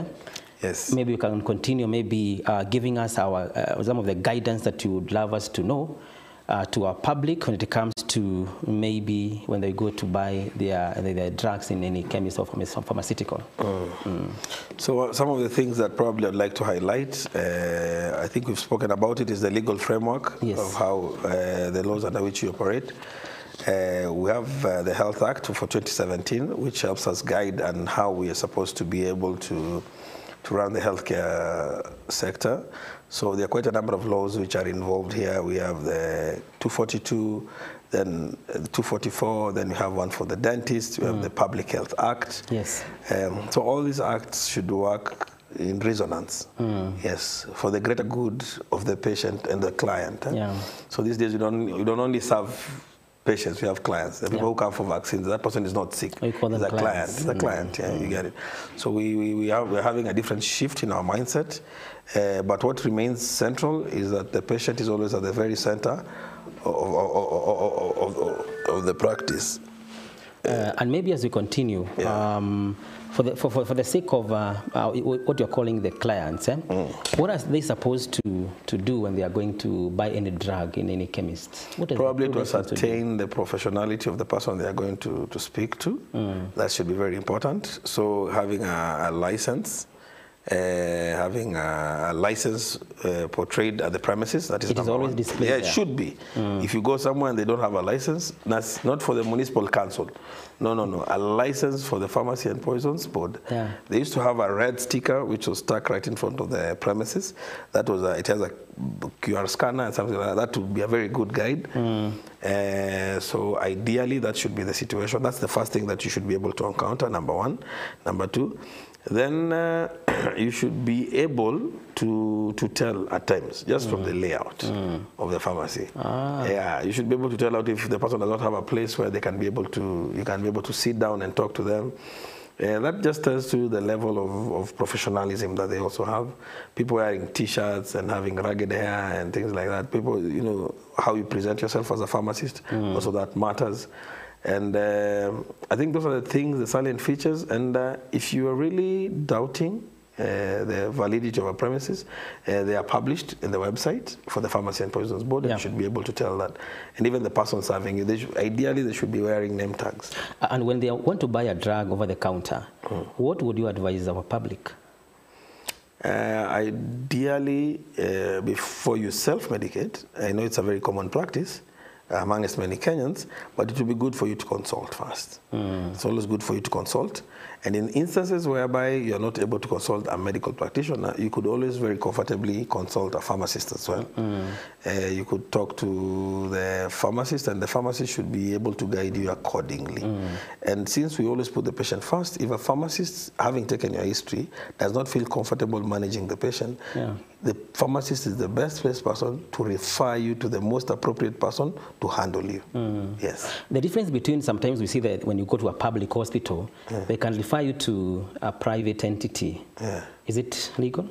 Yes. Maybe you can continue, maybe giving us our some of the guidance that you would love us to know to our public when it comes to maybe when they go to buy their drugs in any chemist or pharmaceutical. So some of the things that probably I'd like to highlight, I think we've spoken about it, is the legal framework of how the laws under which you operate. We have the Health Act for 2017, which helps us guide on how we are supposed to be able to run the healthcare sector. So there are quite a number of laws which are involved here. We have the 242, then 244, then we have one for the dentist, we have the Public Health Act. Yes. So all these acts should work in resonance, yes, for the greater good of the patient and the client. Yeah. So these days we don't only serve patients, we have clients. The people who come for vaccines, that person is not sick. We call them clients. He's a client, yeah, you get it. So we're having a different shift in our mindset, but what remains central is that the patient is always at the very center of the practice. And maybe as we continue, for the sake of what you're calling the clients, what are they supposed to do when they are going to buy any drug in any chemist? Probably to ascertain the professionality of the person they are going to speak to. That should be very important. So having a license, portrayed at the premises, that is number one. Displayed it should be. If you go somewhere and they don't have a license, that's not for the municipal council. No. A license for the Pharmacy and Poisons Board. They used to have a red sticker which was stuck right in front of the premises. That was it has a QR scanner and something like that. That would be a very good guide. So ideally, that should be the situation. That's the first thing that you should be able to encounter, number one. Number two, then you should be able to tell at times, just from the layout of the pharmacy. Yeah, you should be able to tell out if the person does not have a place where they can be able to, you can be able to sit down and talk to them. That just tells you the level of professionalism that they also have. People wearing T-shirts and having ragged hair and things like that. People, you know, how you present yourself as a pharmacist, also that matters. And I think those are the things, the salient features. And if you are really doubting the validity of a premises, they are published in the website for the Pharmacy and Poisons Board, and you should be able to tell that. And even the person serving you, ideally they should be wearing name tags. And when they want to buy a drug over the counter, what would you advise our public? Ideally, before you self-medicate, I know it's a very common practice amongst many Kenyans, but it would be good for you to consult first. It's always good for you to consult. And in instances whereby you're not able to consult a medical practitioner, you could always very comfortably consult a pharmacist as well. You could talk to the pharmacist, and the pharmacist should be able to guide you accordingly. And since we always put the patient first, if a pharmacist, having taken your history, does not feel comfortable managing the patient, the pharmacist is the best placed person to refer you to the most appropriate person to handle you. Yes. The difference between, sometimes we see that when you go to a public hospital, they can refer you to a private entity. Is it legal?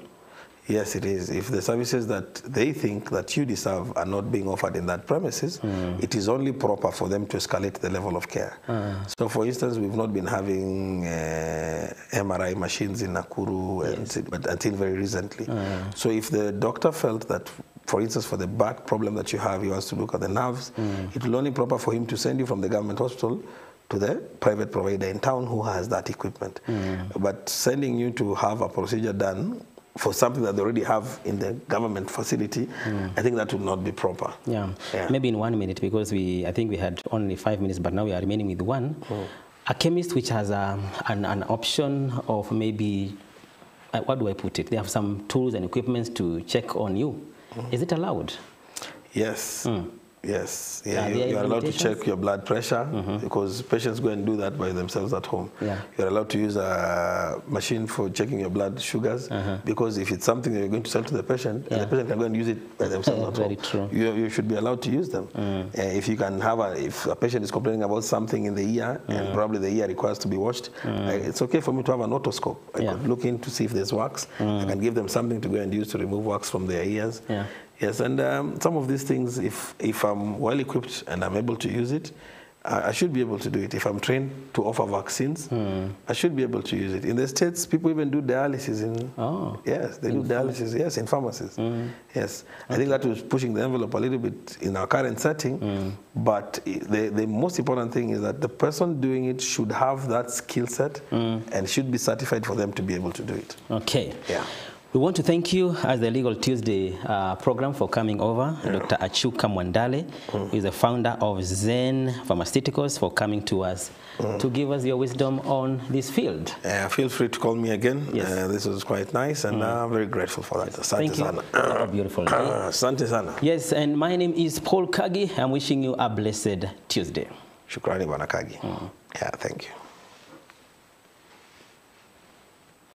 Yes, it is. If the services that they think that you deserve are not being offered in that premises, it is only proper for them to escalate the level of care. So, for instance, we've not been having MRI machines in Nakuru but until very recently. So if the doctor felt that, for instance, for the back problem that you have, he wants to look at the nerves, it will only be proper for him to send you from the government hospital to the private provider in town who has that equipment. But sending you to have a procedure done for something that they already have in the government facility, I think that would not be proper. Maybe in 1 minute, because I think we had only 5 minutes, but now we are remaining with one. A chemist which has an option of maybe, what do I put it? They have some tools and equipments to check on you. Is it allowed? Yes. Yes, you are allowed to check your blood pressure because patients go and do that by themselves at home. You're allowed to use a machine for checking your blood sugars because if it's something that you're going to sell to the patient, the patient can go and use it by themselves at home. True. You should be allowed to use them. If you can have if a patient is complaining about something in the ear and probably the ear requires to be washed, it's okay for me to have an otoscope. I could look in to see if there's wax. I can give them something to go and use to remove wax from their ears. Yes, and some of these things, if I'm well equipped and I'm able to use it, I should be able to do it. If I'm trained to offer vaccines, I should be able to use it. In the States, people even do dialysis yes, they do dialysis, yes, in pharmacies. Yes, I think that was pushing the envelope a little bit in our current setting, but the most important thing is that the person doing it should have that skill set and should be certified for them to be able to do it. Okay. Yeah. We want to thank you as the Legal Tuesday program for coming over. Dr. Achuka Mwandale, who is the founder of Zen Pharmaceuticals, for coming to us to give us your wisdom on this field. Feel free to call me again. This was quite nice, and I'm very grateful for that. Asante sana. Thank you. Beautiful. Asante sana. Yes, and my name is Paul Kagi. I'm wishing you a blessed Tuesday. Shukrani, Bwana Kagi. Yeah, thank you.